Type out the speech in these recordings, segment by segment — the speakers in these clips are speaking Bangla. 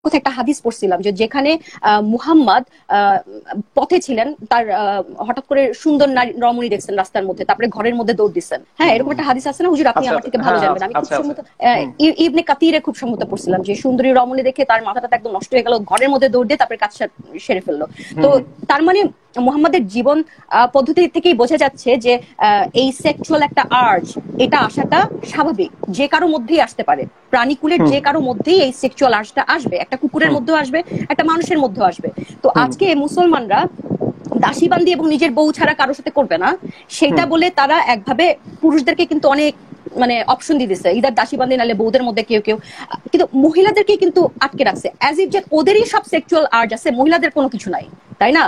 কোথায় একটা হাদিস পড়ছিলাম যে যেখানে মুহাম্মদ পথে ছিলেন, তার হঠাৎ করে সুন্দর নারী রমণী দেখছেন রাস্তার মধ্যে, তারপরে ঘরের মধ্যে দৌড় দিচ্ছেন। হ্যাঁ, এরকম একটা হাদিস আছে না হুজুর, আপনি আচ্ছা আমার আচ্ছা, থেকে ভালো হ্যাঁ জানবেন। আচ্ছা আমি খুব আচ্ছা আচ্ছা। সম্মত হুম ইবনে কাতিরে খুব সম্মত পড়ছিলাম যে সুন্দরী রমণী দেখে তার মাথাটা একদম নষ্ট হয়ে গেল, ঘরের মধ্যে দৌড় দিয়ে তারপরে কাজ সেরে ফেললো। হুম তো হুম তার মানে মুহাম্মাদের জীবন পদ্ধতি থেকেই বোঝা যাচ্ছে যে এই সেক্সুয়াল একটা আর্জ, এটা আসাটা স্বাভাবিক, যে কারো মধ্যেই আসতে পারে। প্রাণীকুলের হুম যে কারো মধ্যেই এই সেক্সুয়াল আর্জটা আসবে, একটা কুকুরের হুম মধ্যেও আসবে, একটা মানুষের মধ্যেও আসবে। তো হুম আজকে মুসলমানরা দাসীবান্দি এবং নিজের বউ ছাড়া কারোর সাথে করবে না, সেটা হুম বলে তারা একভাবে পুরুষদেরকে কিন্তু অনেক মানে অপশন দিয়ে দিচ্ছে, ইদার দাসীবান্দি নালে বউদের মধ্যে কেউ কেউ, কিন্তু মহিলাদেরকে কিন্তু আটকে রাখছে, অ্যাজ ইফ যে ওদেরই সব সেক্সুয়াল আর্জ আছে, মহিলাদের কোনো কিছু নাই, তাই না?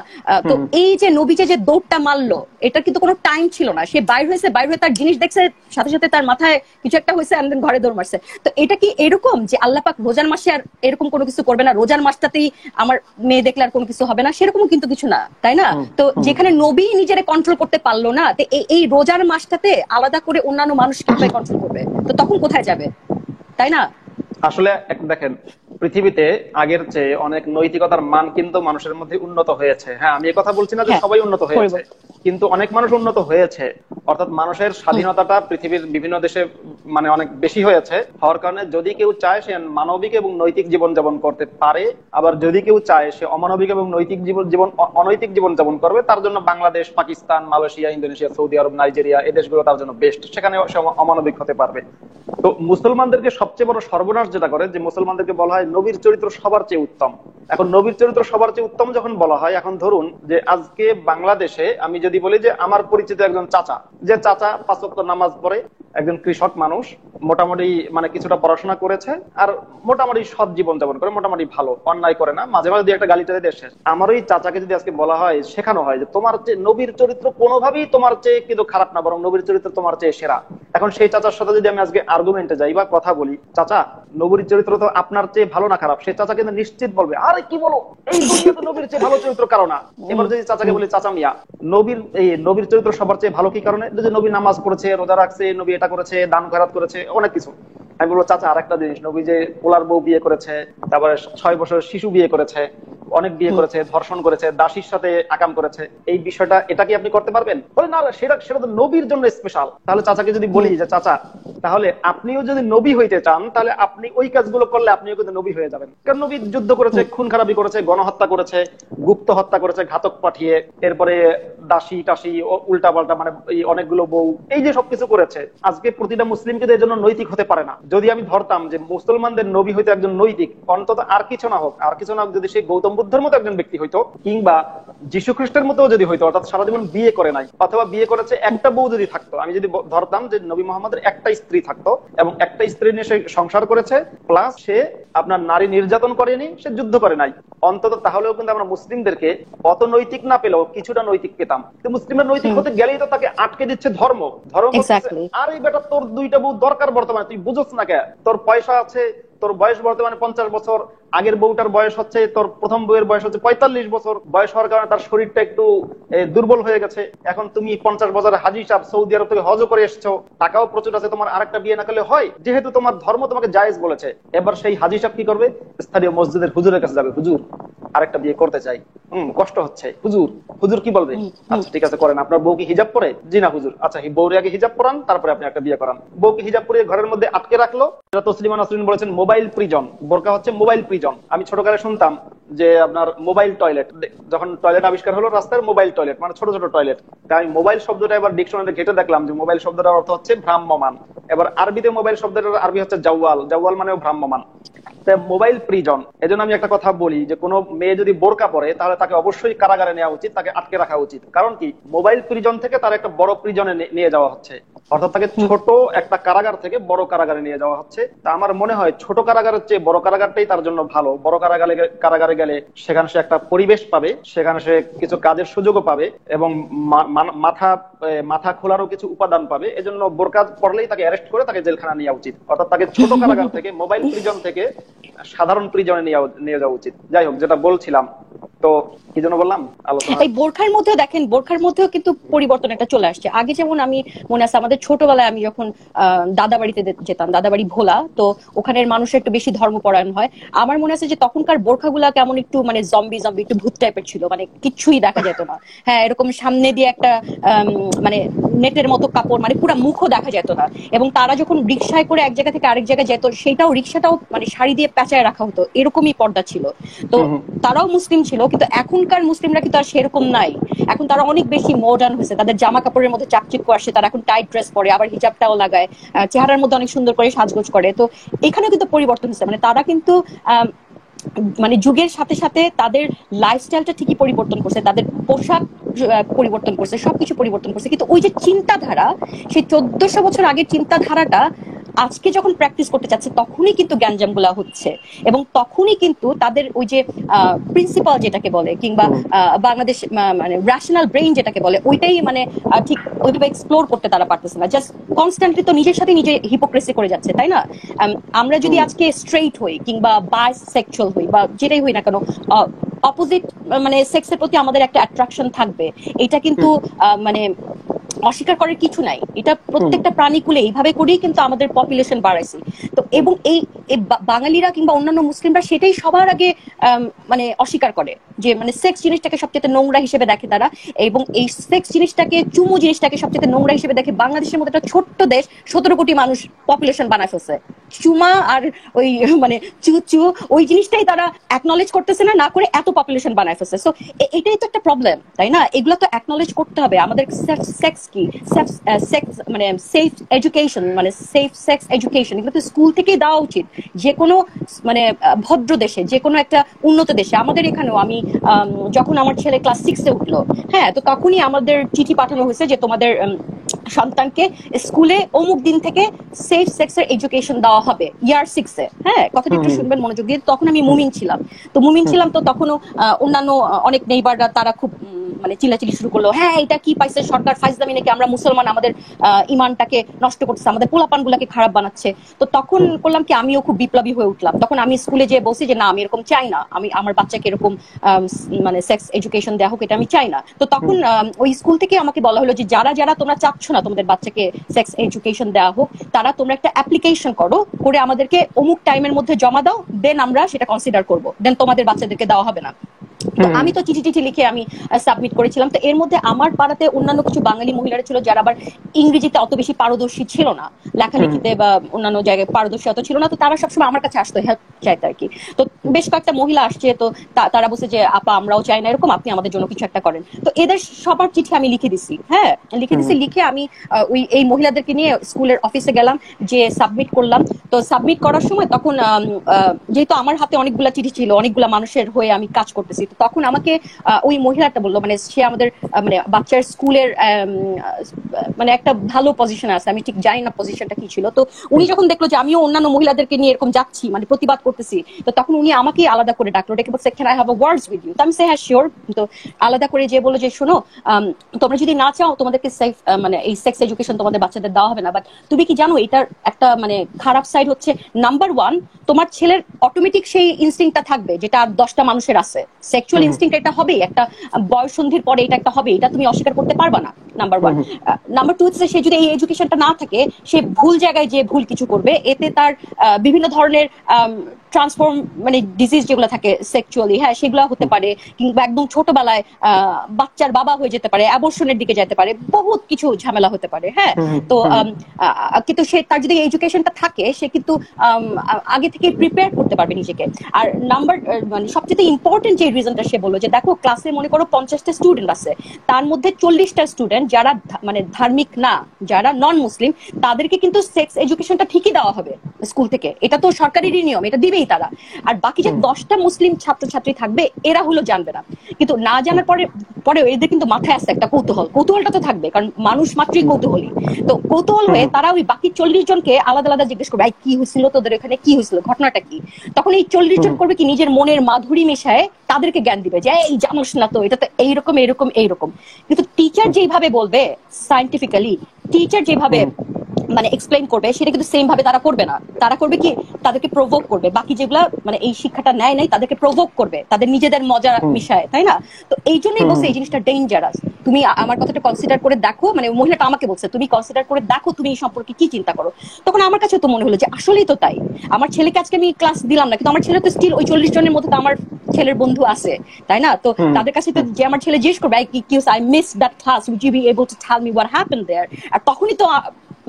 তো হুম এই যে নবী যে দৌড়টা মারলো, এটা কিন্তু কোনো টাইম ছিল না, সে বাইর হয়েছে, বাইর হয়ে তার জিনিস দেখছে, সাথে সাথে তার মাথায় কিছু একটা হয়েছে, and then ঘরে দৌড় মারছে। তো এটা কি এরকম যে আল্লাহ পাক রোজার মাসে আর এরকম কোনো কিছু করবে না, রোজার মাসটাতেই আমার মেয়ে দেখলে আর কোনো কিছু হবে না, সেরকম কিন্তু কিছু না, তাই না? হুম তো হুম। যেখানে নবী নিজেরে কন্ট্রোল করতে পারলো না, তো এই রোজার মাসটাতে আলাদা করে অন্যান্য মানুষ কিভাবে কন্ট্রোল করবে? তো তখন কোথায় যাবে, তাই না? আসলে দেখেন, পৃথিবীতে আগের চেয়ে অনেক নৈতিকতার মান কিন্তু মানুষের মধ্যে উন্নত হয়েছে। হ্যাঁ, আমি এই কথা বলছি না যে হ্যাঁ, সবাই উন্নত হয়েছে, পরিবর্তন। কিন্তু অনেক মানুষ উন্নত হয়েছে। অর্থাৎ মানুষের হুম, স্বাধীনতাটা পৃথিবীর বিভিন্ন দেশে মানে অনেক বেশি হয়েছে, হওয়ার কারণে যদি কেউ চায় সে মানবিক এবং নৈতিক জীবন যাপন করতে পারে, আবার যদি কেউ চায় সে অমানবিক এবং নৈতিক জীবন জীবন অনৈতিক জীবন যাপন করবে, তার জন্য Bangladesh, Pakistan, Malaysia, Indonesia, Saudi Arab, Nigeria, এই দেশগুলো তার জন্য বেস্ট, সেখানে সে অমানবিক হতে পারবে। তো মুসলমানদেরকে সবচেয়ে বড় সর্বনাশ যেটা করে, যে মুসলমানদেরকে বলা হয় নবীর চরিত্র সবার চেয়ে উত্তম। এখন নবীর চরিত্র সবার চেয়ে উত্তম যখন বলা হয়, এখন ধরুন যে আজকে বাংলাদেশে আমি যদি বলি যে আমার পরিচিত একজন চাচা, যে চাচা 5 ওয়াক্ত নামাজ পড়ে, একজন কৃষক মানুষ, মোটামুটি মানে কিছুটা পড়াশোনা করেছে, আর মোটামুটি সৎ জীবন যাপন করে, মোটামুটি ভালো, অন্যায় করে না, মাঝে মাঝে দুই একটা গালি টালি দেয় শেষ। আমার ওই চাচাকে যদি আজকে বলা হয়, শেখানো হয় যে তোমার চেয়ে নবীর চরিত্র কোনোভাবেই তোমার চেয়ে কিন্তু খারাপ না, বরং নবীর চরিত্র তোমার চেয়ে সেরা, এখন সেই চাচার সাথে যদি আমি আজকে আর্গুমেন্টে যাই বা কথা বলি, চাচা নবীর চরিত্র তো আপনার চেয়ে ভালো না খারাপ, সেই চাচা কিন্তু নিশ্চিত বলবে আরে কি বলো, এই দুনিয়াতে নবীর চেয়ে ভালো চরিত্র কারো না। এবার যদি চাচাকে বলি, চাচা মিয়া নবীর চরিত্র সবার চেয়ে ভালো কি কারণে, যে নবী নামাজ পড়েছে, রোজা রাখছে, নবী এটা করেছে, দান খয়রাত করেছে, অনেক কিছু। আমি বলবো চাচা আরেকটা জিনিস, নবী যে পোলার বউ বিয়ে করেছে, তারপরে 6 বছরের শিশু বিয়ে করেছে, অনেক বিয়ে করেছে, ধর্ষণ করেছে, দাসীর সাথে আকাম করেছে, এই বিষয়টা এটা কি আপনি করতে পারবেন? বলে না, সেটা সেটা তো নবীর জন্য স্পেশাল। তাহলে চাচাকে যদি বলি যে চাচা তাহলে আপনিও যদি নবী হইতে চান, তাহলে আপনি ওই কাজগুলো করলে আপনিও কিন্তু নবী হয়ে যাবেন। কারণ নবী যুদ্ধ করেছে, খুন খারাপি করেছে, গণহত্যা করেছে, গুপ্ত হত্যা করেছে, ঘাতক পাঠিয়ে, এরপরে দাসী টাসি, উল্টা পাল্টা, মানে এই অনেকগুলো বউ, এই যে সবকিছু করেছে। আজকে প্রতিটা মুসলিম কিন্তু এর জন্য নৈতিক হতে পারে না। যদি আমি ধরতাম যে মুসলমানদের নবী হইতে একজন নৈতিক, অন্তত আর কিছু না হোক, আর কিছু না হোক, যদি সেই গৌতম বুদ্ধের মতো একজন ব্যক্তি হইতো, কিংবা যীশু খ্রিস্টের মতো যদি হইতো, অর্থাৎ সারা জীবন বিয়ে করে নাই, অথবা বিয়ে করেছে একটা বউ যদি থাকতো, আমি যদি ধরতাম যে নবী মোহাম্মদের একটা স্ত্রী থাকতো এবং একটা স্ত্রী নিয়ে সে সংসার করেছে, প্লাস সে আপনার নারী নির্যাতন করেনি, সে যুদ্ধ করে নাই, অন্তত তাহলেও কিন্তু আমরা মুসলিমদেরকে অত নৈতিক না পেলেও কিছুটা নৈতিক পেতাম। তো মুসলিমরা নৈতিক হতে গেলেই তো তাকে আটকে দিচ্ছে ধর্ম। ধর্ম বলতেছে এক্স্যাক্টলি। আর এই বেটা তোর 2টা বউ দরকার বর্তমানে, তুই বুঝছ না কে, তোর পয়সা আছে, তোর বয়স বর্তমানে 50 বছর, আগের বউটার বয়স হচ্ছে, তোর প্রথম বউয়ের বয়স হচ্ছে 45 বছর, বয়স হওয়ার কারণে তার শরীরটা একটু দুর্বল হয়ে গেছে। এখন তুমি 50 বছরের হাজি সাহেব, সৌদি আরব থেকে হজও করে এসছো, টাকাও প্রচুর আছে, তোমার আরেকটা বিয়ে না করলে হয়, যেহেতু তোমার ধর্ম তোমাকে জায়েজ বলেছে। এবার সেই হাজি সাহেব কি করবে? স্থানীয় মসজিদের হুজুরের কাছে যাবে, হুজুর আরেকটা বিয়ে করতে চাই, কষ্ট হচ্ছে, হুজুর। হুজুর কি বলবে? আচ্ছা ঠিক আছে করেন। আপনার বউ কি হিজাব পরে? জি না হুজুর। আচ্ছা বউরে আগে হিজাব পরান, তারপরে আপনি একটা বিয়ে করান। বউকে হিজাব পরিয়ে ঘরের মধ্যে আটকে রাখলো, এটা তসলিমা নাসরিন বলেছেন মোবাইল প্রিজন। বোরকা হচ্ছে মোবাইল প্রিজন। আমি ছোটকালে শুনতাম যে আপনার মোবাইল টয়লেট, যখন টয়লেট আবিষ্কার হলো রাস্তার, মোবাইল টয়লেট মানে ছোট ছোট টয়লেট। তাই আমি মোবাইল শব্দটা এবার ডিকশনারিতে ঘেটে দেখলাম যে মোবাইল শব্দটার অর্থ হচ্ছে ভ্রাম্যমান। এবার আরবিতে মোবাইল শব্দটার আরবি হচ্ছে জাওয়াল, জাওয়াল মানেও ভ্রাম্যমান, মোবাইল প্রিজন। এজন্য আমি একটা কথা বলি যে কোনো মেয়ে যদি বোরকা পরে তাহলে তাকে অবশ্যই কারাগারে নেওয়া উচিত, তাকে আটকে রাখা উচিত। কারণ কি, মোবাইল প্রিজন থেকে তার একটা বড় প্রিজনে নিয়ে যাওয়া হচ্ছে, অর্থাৎ তাকে ছোট একটা কারাগার থেকে বড় কারাগারে নিয়ে যাওয়া হচ্ছে। তা আমার মনে হয় ছোট কারাগারের চেয়ে বড় কারাগারটাই তার জন্য ভালো। বড় কারাগারে গেলে সেখানে সে একটা পরিবেশ পাবে, সেখানে সে কিছু কাজের সুযোগও পাবে, এবং মাথা খোলারও কিছু উপাদান পাবে। এজন্য বোরকা পড়লেই তাকে অ্যারেস্ট করে তাকে জেলখানা নেওয়া উচিত, অর্থাৎ তাকে ছোট কারাগার থেকে, মোবাইল প্রিজন থেকে সাধারণ প্রিজনে নিয়ে যাওয়া উচিত। যাই হোক, যেটা বলছিলাম তো কি জন্য বললাম আলোচনা, এই বোরখার মধ্যেও দেখেন, বোরখার মধ্যেও কিন্তু পরিবর্তন একটা চলে আসছে। আগে যেমন আমি মনে আছে আমাদের ছোটবেলায় আমি যখন দাদা বাড়িতে যেতাম, দাদা বাড়ি ভোলা, তো ওখানের মানুষের একটু বেশি ধর্মপরায়ণ হয়। আমার মনে আছে যে তখনকার বোরখাগুলা কেমন একটু মানে জম্বি জম্বি একটু ভূত টাইপের ছিল, মানে কিচ্ছুই দেখা যেত না। হ্যাঁ, এরকম সামনে দিয়ে একটা মানে নেটের মতো কাপড়, মানে পুরো মুখও দেখা যেত না। এবং তারা যখন রিক্সায় করে এক জায়গা থেকে আরেক জায়গায় যেত, সেটাও রিক্সাটাও মানে শাড়ি দিয়ে পেঁচায় রাখা হতো, এরকমই পর্দা ছিল। তো তারাও মুসলিম ছিল, কিন্তু এখনকার মুসলিমরা কিন্তু আর সেরকম নাই। এখন তারা অনেক বেশি মডার্ন হয়েছে, তাদের জামা কাপড়ের মধ্যে চাকচিক্য আসে, তারা এখন টাইট ড্রেস পরে, আবার হিজাবটাও লাগায়, চেহারার মধ্যে অনেক সুন্দর করে সাজগোজ করে। তো এখানেও কিন্তু পরিবর্তন হচ্ছে, মানে তারা কিন্তু মানে যুগের সাথে সাথে তাদের লাইফস্টাইলটা ঠিকই পরিবর্তন করছে, তাদের পোশাক পরিবর্তন করছে, সবকিছু পরিবর্তন করছে, কিন্তু ওই যে চিন্তাধারা, সেই 1400 বছর আগের চিন্তাধারাটা আজকে যখন প্র্যাকটিস করতে চাচ্ছে, তখনই কিন্তু গ্যাঞ্জাম গুলা হচ্ছে। এবং তখনই কিন্তু তাদের ওই যে প্রিন্সিপাল যেটাকে বলে, কিংবা বাংলাদেশ মানে রেশনাল ব্রেইন যেটাকে বলে, ওইটাই মানে ঠিক ওইভাবে এক্সপ্লোর করতে তারা পারতেছে না। জাস্ট কনস্ট্যান্টলি তো নিজের সাথে নিজে হিপোক্রেসি করে যাচ্ছে, তাই না? আমরা যদি আজকে স্ট্রেইট হই কিংবা বাইসেক্সুয়াল হই বা যেটাই হই না কেন, অপোজিট মানে সেক্সের প্রতি আমাদের একটা অ্যাট্রাকশন থাকবে, এটা কিন্তু মানে অস্বীকার করার কিছু নাই। এটা প্রত্যেকটা প্রাণীকুলে এইভাবে করেই কিন্তু আমাদের পপুলেশন বাড়াইছে। তো এবং এই বাঙালিরা কিংবা অন্যান্য মুসলিমরা সেটাই সবার আগে মানে অস্বীকার করে, যে মানে সেক্স জিনিসটাকে সবচেয়ে নোংরা হিসেবে দেখে তারা। এবং এই সেক্স জিনিসটাকে, চুমু জিনিসটাকে সবচেয়ে নোংরা হিসেবে দেখে। বাংলাদেশের মতো একটা ছোট্ট দেশ 17 কোটি মানুষ পপুলেশন বানায় ফেলছে, চুমা আর ওই মানে চুচু ওই জিনিসটাই তারা অ্যাকনলেজ করতেছে না, না করে এত পপুলেশন বানায় ফেলছে। সো এটাই তো একটা প্রবলেম, তাই না? এগুলো তো অ্যাকনলেজ করতে হবে। আমাদের সেক্স কি, সেক্স মানে সেফ এডুকেশন, মানে সেফ সেক্স এডুকেশন, এগুলো তো স্কুল থেকেই দেওয়া উচিত। যে কোনো মানে ভদ্র দেশে, যে কোনো একটা উন্নত দেশে। আমাদের এখানেও আমি যখন আমার ছেলে ক্লাস 6-এ উঠলো, হ্যাঁ, তো তখনই আমাদের চিঠি পাঠানো হয়েছে যে তোমাদের সন্তানকে স্কুলে অমুক দিন থেকে সেফ সেক্সের এডুকেশন দেওয়া হবে, ইয়ার 6-এ। হ্যাঁ, কথাটা একটু শুনবেন মনোযোগ দিয়ে। তখন আমি মুমিন ছিলাম, তো তখনও অন্যান্য অনেক নেইবাররা তারা খুব মানে চিল্লাচিল্লি শুরু করলো, হ্যাঁ এটা কি পাইছে সরকার, ফাইজলামি নাকি, আমরা মুসলমান, আমাদের ইমানটাকে নষ্ট করছে, আমাদের পোলাপান গুলাকে খারাপ বানাচ্ছে। তো তখন করলাম কি, আমিও খুব বিপ্লবী হয়ে উঠলাম। তখন আমি স্কুলে যেয়ে বলছি যে না, আমি এরকম চাই না, আমি আমার বাচ্চাকে এরকম মানে সেক্স এডুকেশন দেওয়া হোক, এটা আমি চাই না। তো তখন ওই স্কুল থেকে আমাকে বলা হলো যে যারা যারা তোমরা চাচ্ছ না তোমাদের বাচ্চাকে সেক্স এডুকেশন দেওয়া হোক, তারা তোমরা একটা অ্যাপ্লিকেশন করো, করে আমাদেরকে অমুক টাইমের মধ্যে জমা দাও, দেন আমরা সেটা কনসিডার করবো, দেন তোমাদের বাচ্চাদেরকে দেওয়া হবে না। তো আমি তো চিঠি টিঠি লিখে আমি সাবমিট করেছিলাম। তো এর মধ্যে আমার পাড়াতে অন্যান্য কিছু বাঙালি মহিলারা ছিল, যারা আবার ইংরেজিতে অত বেশি পারদর্শী ছিল না, লেখালেখিতে বা অন্যান্য জায়গায় পারদর্শী অত ছিল না। তো তারা সবসময় আমার কাছে আসতো, হেল্প চাইতো আর কি। তো বেশ কয়েকটা মহিলা আসছে, তো তারা বলছে যে আপা আমরাও চাই না এরকম, আপনি আমাদের জন্য কিছু একটা করেন। তো এদের সবার চিঠি আমি লিখে দিছি, হ্যাঁ লিখে আমি ওই এই মহিলাদেরকে নিয়ে স্কুলের অফিসে গেলাম, যে সাবমিট করলাম। তো সাবমিট করার সময় তখন যেহেতু আমার হাতে অনেকগুলা চিঠি ছিল, অনেকগুলা মানুষের হয়ে আমি কাজ করতেছি, তখন আমাকে ওই মহিলাটা বললো, মানে সে আমাদের মানে বাচ্চার স্কুলের মানে একটা ভালো পজিশনে আছে, আমি ঠিক জানি না পজিশনটা কি ছিল। তো উনি যখন দেখলো যে আমিও অন্যান্য মহিলাদেরকে নিয়ে এরকম যাচ্ছি, মানে প্রতিবাদ করতেছি, তো তখন উনি আমাকে আলাদা করে ডাকলো, ডেকে বলছে can I have a words with you. তো আমি সে হ্যাঁ শিওর। তো আলাদা করে যে বললো যে শোনো, তোমরা যদি না চাও তোমাদেরকে সেফ মানে এই সেক্স এডুকেশন তোমাদের বাচ্চাদের দেওয়া হবে না, বাট তুমি কি জানো এটার একটা মানে খারাপ সাইড হচ্ছে, নাম্বার 1, তোমার ছেলের অটোমেটিক সেই ইনস্টিংক্টটা থাকবে যেটা আর 10টা মানুষের আছে, সেক্সুয়াল ইনস্টিংক্ট এটা হবে, একটা বয়সন্ধির পরে এটা একটা হবে, এটা তুমি অস্বীকার করতে পারবা না, নাম্বার 1। নাম্বার 2 হচ্ছে, সে যদি এই এডুকেশনটা না থাকে, সে ভুল জায়গায় যে ভুল কিছু করবে, এতে তার বিভিন্ন ধরনের ট্রান্সফর্ম মানে ডিজিজ যেগুলো থাকে সেক্সুয়ালি, হ্যাঁ সেগুলো হতে পারে, কিংবা একদম ছোটবেলায় বাচ্চার বাবা হয়ে যেতে পারে, অ্যাবর্শনের দিকে যেতে পারে, বহুত কিছু ঝামেলা হতে পারে। হ্যাঁ, তো কিন্তু সে তার যদি এডুকেশনটা থাকে, সে কিন্তু আগে থেকে প্রিপেয়ার করতে পারবে নিজেকে। আর নাম্বার মানে সবচেয়ে ইম্পর্টেন্ট যে রিজনটা সে বললো, যে দেখো ক্লাসে মনে করো 50টা স্টুডেন্ট আছে, তার মধ্যে 40টা স্টুডেন্ট যারা মানে ধার্মিক না, যারা নন মুসলিম, তাদেরকে কিন্তু সেক্স এডুকেশনটা ঠিকই দেওয়া হবে স্কুল থেকে, এটা তো সরকারেরই নিয়ম, এটা দিবেই তারা। আর বাকি যে 10টা মুসলিম ছাত্রছাত্রী থাকবে, এরা হলো জানবে না। কিন্তু না জানার পরেও এদের কিন্তু মাথায় আসছে একটা কৌতূহলটা তো থাকবে, কারণ মানুষ মাত্রই কৌতূহলী। তো কৌতূহল হয়ে তারা ওই বাকি 40 জনকে আলাদা আলাদা জিজ্ঞেস করবে, কি হয়েছিল তোদের এখানে, কি হয়েছিল, ঘটনাটা কি। তখন এই 40 জন করবে কি, নিজের মনের মাধুরী মেশায় তাদেরকে জ্ঞান দিবে, যে এই জানোস না তো, এটা তো এইরকম এইরকম এইরকম। কিন্তু টিচার যেভাবে বলবে সায়েন্টিফিক্যালি, টিচার যেভাবে মানে এক্সপ্লেইন করবে, সেটা কিন্তু সেম ভাবে তারা করবে না। তারা করবে কি, তাদেরকে প্রভোক করবে। বাকি যেগুলা মানে এই শিক্ষাটা নেয় নাই তাদেরকে প্রভোক করবে, তাদের নিজেদের মজা মিশায়, তাই না? তো এই জন্যই বলছে এই জিনিসটা ডেঞ্জারাস। তুমি আমার কথাটা কনসিডার করে দেখো, মানে মহিলাটা আমাকে বলছে তুমি কনসিডার করে দেখো তুমি এই সম্পর্কে কি চিন্তা করো। তখন আমার কাছে তো মনে হলো যে আসলেই তো তাই। আমার ছেলেকে আজকে আমি ক্লাস দিলাম না, কিন্তু আমার ছেলে তো স্টিল ওই 40 জনের মধ্যে তো আমার ছেলের বন্ধু আছে, তাই না? তো তাদের কাছে তো যে আমার ছেলে জিজ্ঞেস করবে I miss that class, will you be able to tell me what happened there. আর তখনই তো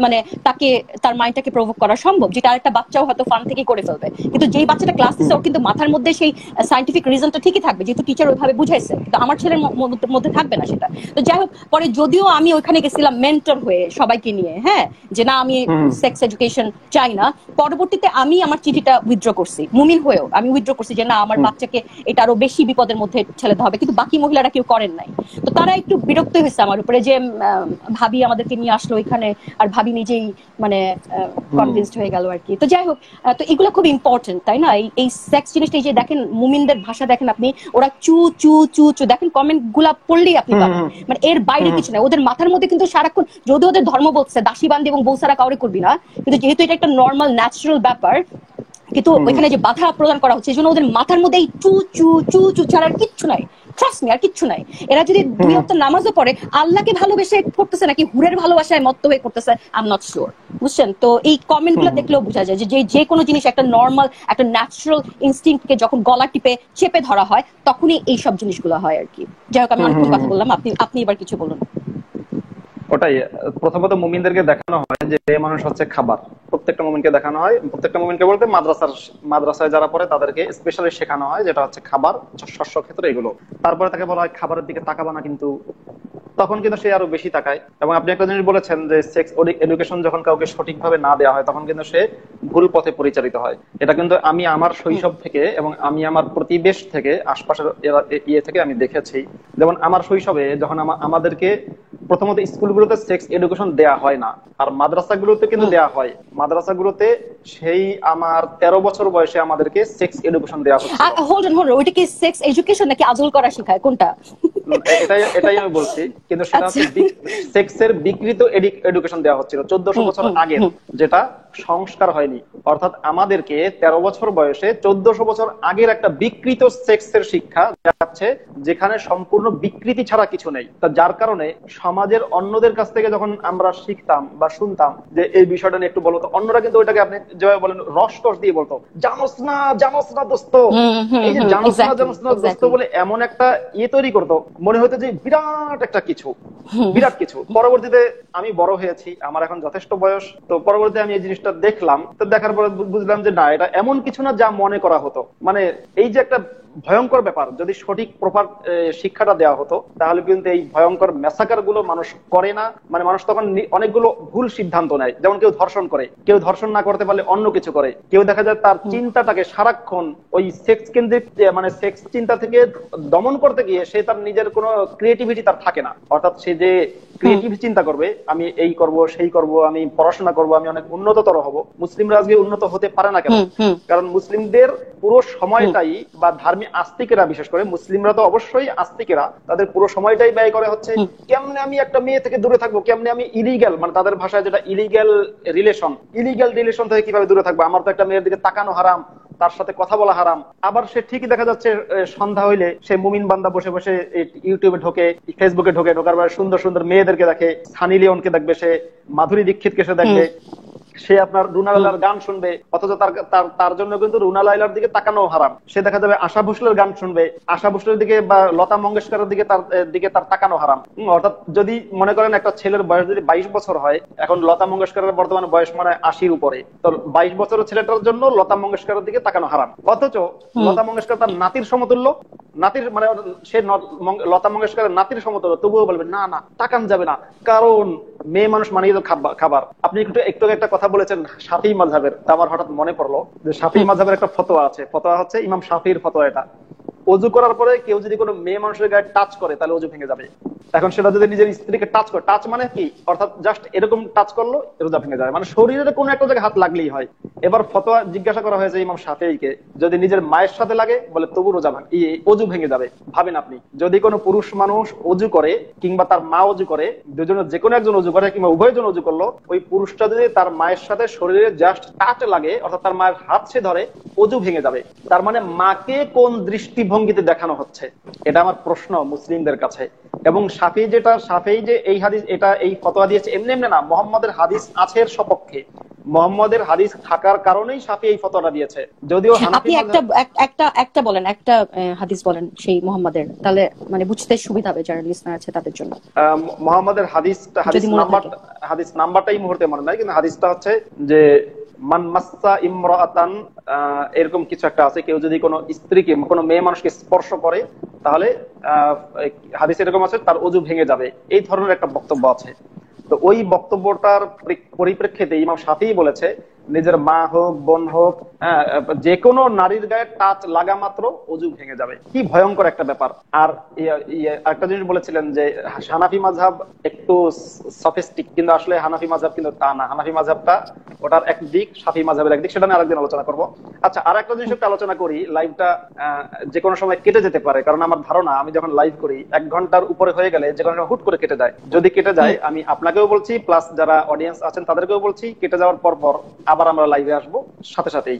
মানে তাকে তার মাইন্ডটাকে প্রভোক করা সম্ভব, যেটা আরেকটা বাচ্চাও হয়তো ফান থেকে করে ফেলবে। কিন্তু যেই বাচ্চাটা ক্লাস দিচ্ছে ওর কিন্তু মাথার মধ্যে সেই সায়েন্টিফিক রিজনটা ঠিকই থাকবে, যেহেতু টিচার ওইভাবে বুঝাইছে, কিন্তু আমার ছেলের মধ্যে থাকবে না সেটা। তো যাই হোক, পরে যদিও আমি ওইখানে গেছিলাম মেন্টর হয়ে সবাইকে নিয়ে, হ্যাঁ, যে না আমি সেক্স এডুকেশন চাই না, পরবর্তীতে আমি আমার চিঠিটা উইথড্র করছি, মুমিন হয়েও আমি উইথড্র করছি যে না আমার বাচ্চাকে এটা আরো বেশি বিপদের মধ্যে ঠেলে দেওয়া হবে। কিন্তু বাকি মহিলারা কেউ করেন নাই। তো তারা একটু বিরক্ত হয়েছে আমার উপরে যে ভাবি আমাদেরকে নিয়ে আসলো এখানে, আর ভাবি নিজেই মানে কনভিন্সড হয়ে গেল আর কি। তো যাই হোক, তো এগুলো খুব ইম্পর্টেন্ট, তাই না? এই সেক্স জিনিসটা, এই যে দেখেন মুমিনদের ভাষা দেখেন আপনি, ওরা চু চু চু চু দেখেন, কমেন্ট গুলা পড়লেই আপনি পাবেন, মানে এর বাইরে কিছু নাই ওদের মাথার মধ্যে। কিন্তু সারাক্ষণ যদি ওদের ধর্ম বলছে দাসী বান্দি এবং বউ ছাড়া কাউরে করবি না, কিন্তু যেহেতু এটা একটা নর্মাল ন্যাচারাল ব্যাপার, কিন্তু ওইখানে যে বাধা প্রদান করা হচ্ছে, এই জন্য ওদের মাথার মধ্যে এই চু চু চু চু ছাড়া আর কিচ্ছু নাই। ট্রাস্ট মি, আর কিচ্ছু নাই। এরা যদি 2 ওয়াক্ত নামাজও পড়ে, আল্লাহকে ভালোবেসে করতেছে নাকি হুরের ভালোবাসায় মত্ত হয়ে করতেছে, আই এম নট শিওর, বুঝছেন? তো এই কমেন্ট গুলো দেখলেও বোঝা যায় যে যে কোনো জিনিস একটা নর্মাল একটা ন্যাচারাল ইনস্টিংক্টকে যখন গলা টিপে চেপে ধরা হয় তখনই এইসব জিনিসগুলো হয় আর কি। যাই হোক, আমি অনেকক্ষণ কথা বললাম, আপনি এবার কিছু বলুন। ওটাই, প্রথমত মুমিনদেরকে দেখানো হয় যে মানুষ হচ্ছে খাবার। প্রত্যেকটা মুমিনকে দেখানো হয়, প্রত্যেকটা মুমিনকে বলতে মাদ্রাসায় যারা পড়ে তাদেরকে স্পেশালি শেখানো হয় যেটা হচ্ছে খাবার, শস্য ক্ষেত্রে এগুলো। তারপরে তাকে বলা হয় খাবারের দিকে তাকাবা না, কিন্তু তখন কিন্তু সে আরো বেশি তাকায়। এবং আপনি একটা জিনিস বলেছেন যে সেক্স এডুকেশন যখন কাউকে সঠিকভাবে না দেওয়া হয় তখন কিন্তু সে ভুল পথে পরিচালিত হয়। এটা কিন্তু আমি আমার শৈশব থেকে এবং আমি আমার প্রতিবেশ থেকে, আশপাশের ইয়ে থেকে আমি দেখেছি। যেমন আমার শৈশবে যখন আমাদেরকে প্রথমত স্কুলগুলোতে সেক্স এডুকেশন দেয়া হয় না, আর মাদ্রাসাগুলোতে কিন্তু দেয়া হয়। মাদ্রাসাগুলোতে সেই আমার 13 বছর বয়সে আমাদেরকে সেক্স এডুকেশন দেওয়া হচ্ছে। হোল্ড অন, ওইটা কি সেক্স এডুকেশন নাকি আজল করা শেখায়, কোনটা? এটাই আমি বলছি, কিন্তু সেটা হচ্ছে সেক্সের বিকৃত এডুকেশন দেওয়া হচ্ছিল 1400 বছর আগে, যেটা সংস্কার হয়নি। অর্থাৎ আমাদেরকে 13 বছর বয়সে 1400 বছর আগের একটা বিকৃত সেক্সের শিক্ষা যাচ্ছে, যেখানে সম্পূর্ণ বিকৃতি ছাড়া কিছু নেই। তা যার কারণে সমাজের অন্যদের কাছ থেকে যখন আমরা শিখতাম বা শুনতাম যে এই বিষয়টা নিয়ে একটু বলো, তো অন্যরা কিন্তু ওইটাকে আপনি যেভাবে বলেন রসকস দিয়ে বলতো, জানোস না দোস্ত। এই যে জানোস না দোস্ত বলে এমন একটা ইয়ে তৈরি করতো, মনে হতো যে বিরাট একটা কিছু, বিরাট কিছু। পরবর্তীতে আমি বড় হয়েছি, আমার এখন যথেষ্ট বয়স, তো পরবর্তীতে আমি এই জিনিসটা দেখলাম। তো দেখার পরে বুঝলাম যে না, এটা এমন কিছু না যা মনে করা হতো। মানে এই যে একটা ভয়ঙ্কর ব্যাপার, যদি সঠিক প্রপার শিক্ষাটা দেওয়া হতো তাহলে কিন্তু এই ভয়ঙ্কর ম্যাসাকার গুলো মানুষ করে না। মানে মানুষ তখন অনেকগুলো ভুল সিদ্ধান্ত নেয়, যেমন কেউ ধর্ষণ করে, কেউ ধর্ষণ না করতে পারলে অন্য কিছু করে, কেউ দেখা যায় তার চিন্তাটাকে সারাক্ষণ ওই সেক্স কেন্দ্রিক মানে সেক্স চিন্তা থেকে দমন করতে গিয়ে সে তার নিজের কোনো ক্রিয়েটিভিটি তার থাকে না। অর্থাৎ সে যে ক্রিয়েটিভ চিন্তা করবে, আমি এই করব সেই করব, আমি পড়াশোনা করব, আমি অনেক উন্নততর হব। মুসলিমরা আজকে উন্নত হতে পারে না কেন? কারণ মুসলিমদের পুরো সময়টাই, বা ধার্মিক আস্তিকেরা বিশেষ করে, মুসলিমরা তো অবশ্যই আস্তিকেরা, তাদের পুরো সময়টাই ব্যয় করে হচ্ছে কেমনে আমি একটা মেয়ে থেকে দূরে থাকবো, কেমনে আমি ইলিগ্যাল, মানে তাদের ভাষায় যেটা ইলিগ্যাল রিলেশন থেকে কিভাবে দূরে থাকবো। আমার তো একটা মেয়ের দিকে তাকানো হারাম, তার সাথে কথা বলা হারাম। আবার সে ঠিকই দেখা যাচ্ছে সন্ধ্যা হইলে সে মুমিন বান্দা বসে বসে ইউটিউবে ঢোকে, ফেসবুকে ঢোকার পর সুন্দর সুন্দর মেয়েদেরকে দেখে, সানি লিওনকে দেখবে, সে মাধুরী দীক্ষিতকে সে দেখবে, সে আপনার রুনা লাইলার গান শুনবে, অথচ তার জন্য কিন্তু রুনা লাইলার দিকে তাকানো হারাম। সে দেখা যাবে আশা ভোসলের গান শুনবে, আশা ভোসলের দিকে বা লতা মঙ্গেশকরের দিকে তার তাকানো হারাম। অর্থাৎ যদি মনে করেন একটা ছেলের বয়স যদি 22 বছর হয়, এখন লতা মঙ্গেশকরের বর্তমানে বয়স মানে 80-র উপরে, তো 22 বছরের ছেলেটার জন্য লতা মঙ্গেশকরের দিকে তাকানো হারাম। অথচ লতা মঙ্গেশকর তার নাতির সমতুল্য, নাতির মানে সে লতা মঙ্গেশকরের নাতির সমতুল্য, তবুও বলবে না না তাকান যাবে না, কারণ মেয়ে মানুষ মানেই তো খাবার। আপনি একটু একটা কথা বলেছেন শাফিঈ মাযহাবের, তা আমার হঠাৎ মনে পড়লো যে শাফিঈ মাযহাবের একটা ফতোয়া আছে। ফতোয়া হচ্ছে ইমাম শাফিঈর ফতোয়া। এটা ওযু করার পরে কেউ যদি কোনো মেয়ে মানুষের গায়ে টাচ করে তাহলে ওযু ভেঙে যাবে। এখন সেটা যদি নিজের স্ত্রীকে টাচ করে, টাচ মানে কি, অর্থাৎ জাস্ট এরকম টাচ করলো, রোজা ভেঙে যাবে। মানে শরীরের কোনো একটা জায়গায় হাত লাগলেই হয়। এবার ফতোয়া জিজ্ঞাসা করা হয়েছে ইমাম শাফিঈকে, যদি নিজের মায়ের সাথে লাগে বলে তবু রোজা অজু ভেঙে যাবে। ভাবেন আপনি, যদি কোনো পুরুষ মানুষ অজু করে কিংবা তার মা অজু করে, দুজনের যে কোনো একজন অজু করে কিংবা উভয়জন অজু করলো, ওই পুরুষটা যদি তার মায়ের সাথে শরীরে জাস্ট টাচ লাগে, অর্থাৎ তার মায়ের হাত সে ধরে, অজু ভেঙে যাবে। তার মানে মাকে কোন দৃষ্টিভঙ্গিতে দেখানো হচ্ছে, এটা আমার প্রশ্ন মুসলিমদের কাছে। এবং শাফিঈ যে এই হাদিস, এই ফতোয়া দিয়েছে এমনি এমনি না, মুহাম্মাদের হাদিস আছে এর সপক্ষে। মুহাম্মাদের হাদিস থাকার কারণেই শাফিঈ এই ফতোয়াটা দিয়েছে। যদিও আপনি একটা বলেন, একটা হাদিস বলেন সেই মুহাম্মাদের, তাহলে মানে বুঝতে সুবিধা হবে যারা লিসনার আছে তাদের জন্য। মুহাম্মাদের হাদিস নাম্বারটাই মুহূর্তে মনে নাই, কিন্তু হাদিসটা হচ্ছে যে মান মাসসা ইমরাআতান, এরকম কিছু একটা আছে, কেউ যদি কোনো স্ত্রীকে, কোনো মেয়ে মানুষকে স্পর্শ করে তাহলে হাদিস এরকম আছে তার অজু ভেঙে যাবে, এই ধরনের একটা বক্তব্য আছে। তো ওই বক্তব্যটার পরিপ্রেক্ষিতে ইমাম শাফিঈ বলেছে নিজের মা হোক, বোন হোক, যে কোনো নারীর গায়ে টাচ লাগা মাত্র অজু ভেঙে যাবে। কি ভয়ঙ্কর একটা ব্যাপার। আর একটা জিনিস বলেছিলেন যে হানাফি মাযহাব একটু সফিস্টিক, কিন্তু আসলে হানাফি মাযহাব কিন্তু তা না। হানাফি মাযহাবটা ওটার একদিক, শাফিঈ মাযহাবের একদিক, সেটা নিয়ে আরেকদিন আলোচনা করব। আচ্ছা, আর একটা জিনিস একটু আলোচনা করি। লাইভটা যে কোনো সময় কেটে যেতে পারে, কারণ আমার ধারণা আমি যখন লাইভ করি 1 ঘন্টার উপরে হয়ে গেলে যে কোনো সময় হুট করে কেটে যায়। যদি কেটে যায়, আমি আপনাকেও বলছি, প্লাস যারা অডিয়েন্স আছেন তাদেরকেও বলছি, কেটে যাওয়ার পর আবার আমরা লাইভে আসবো সাথে সাথেই।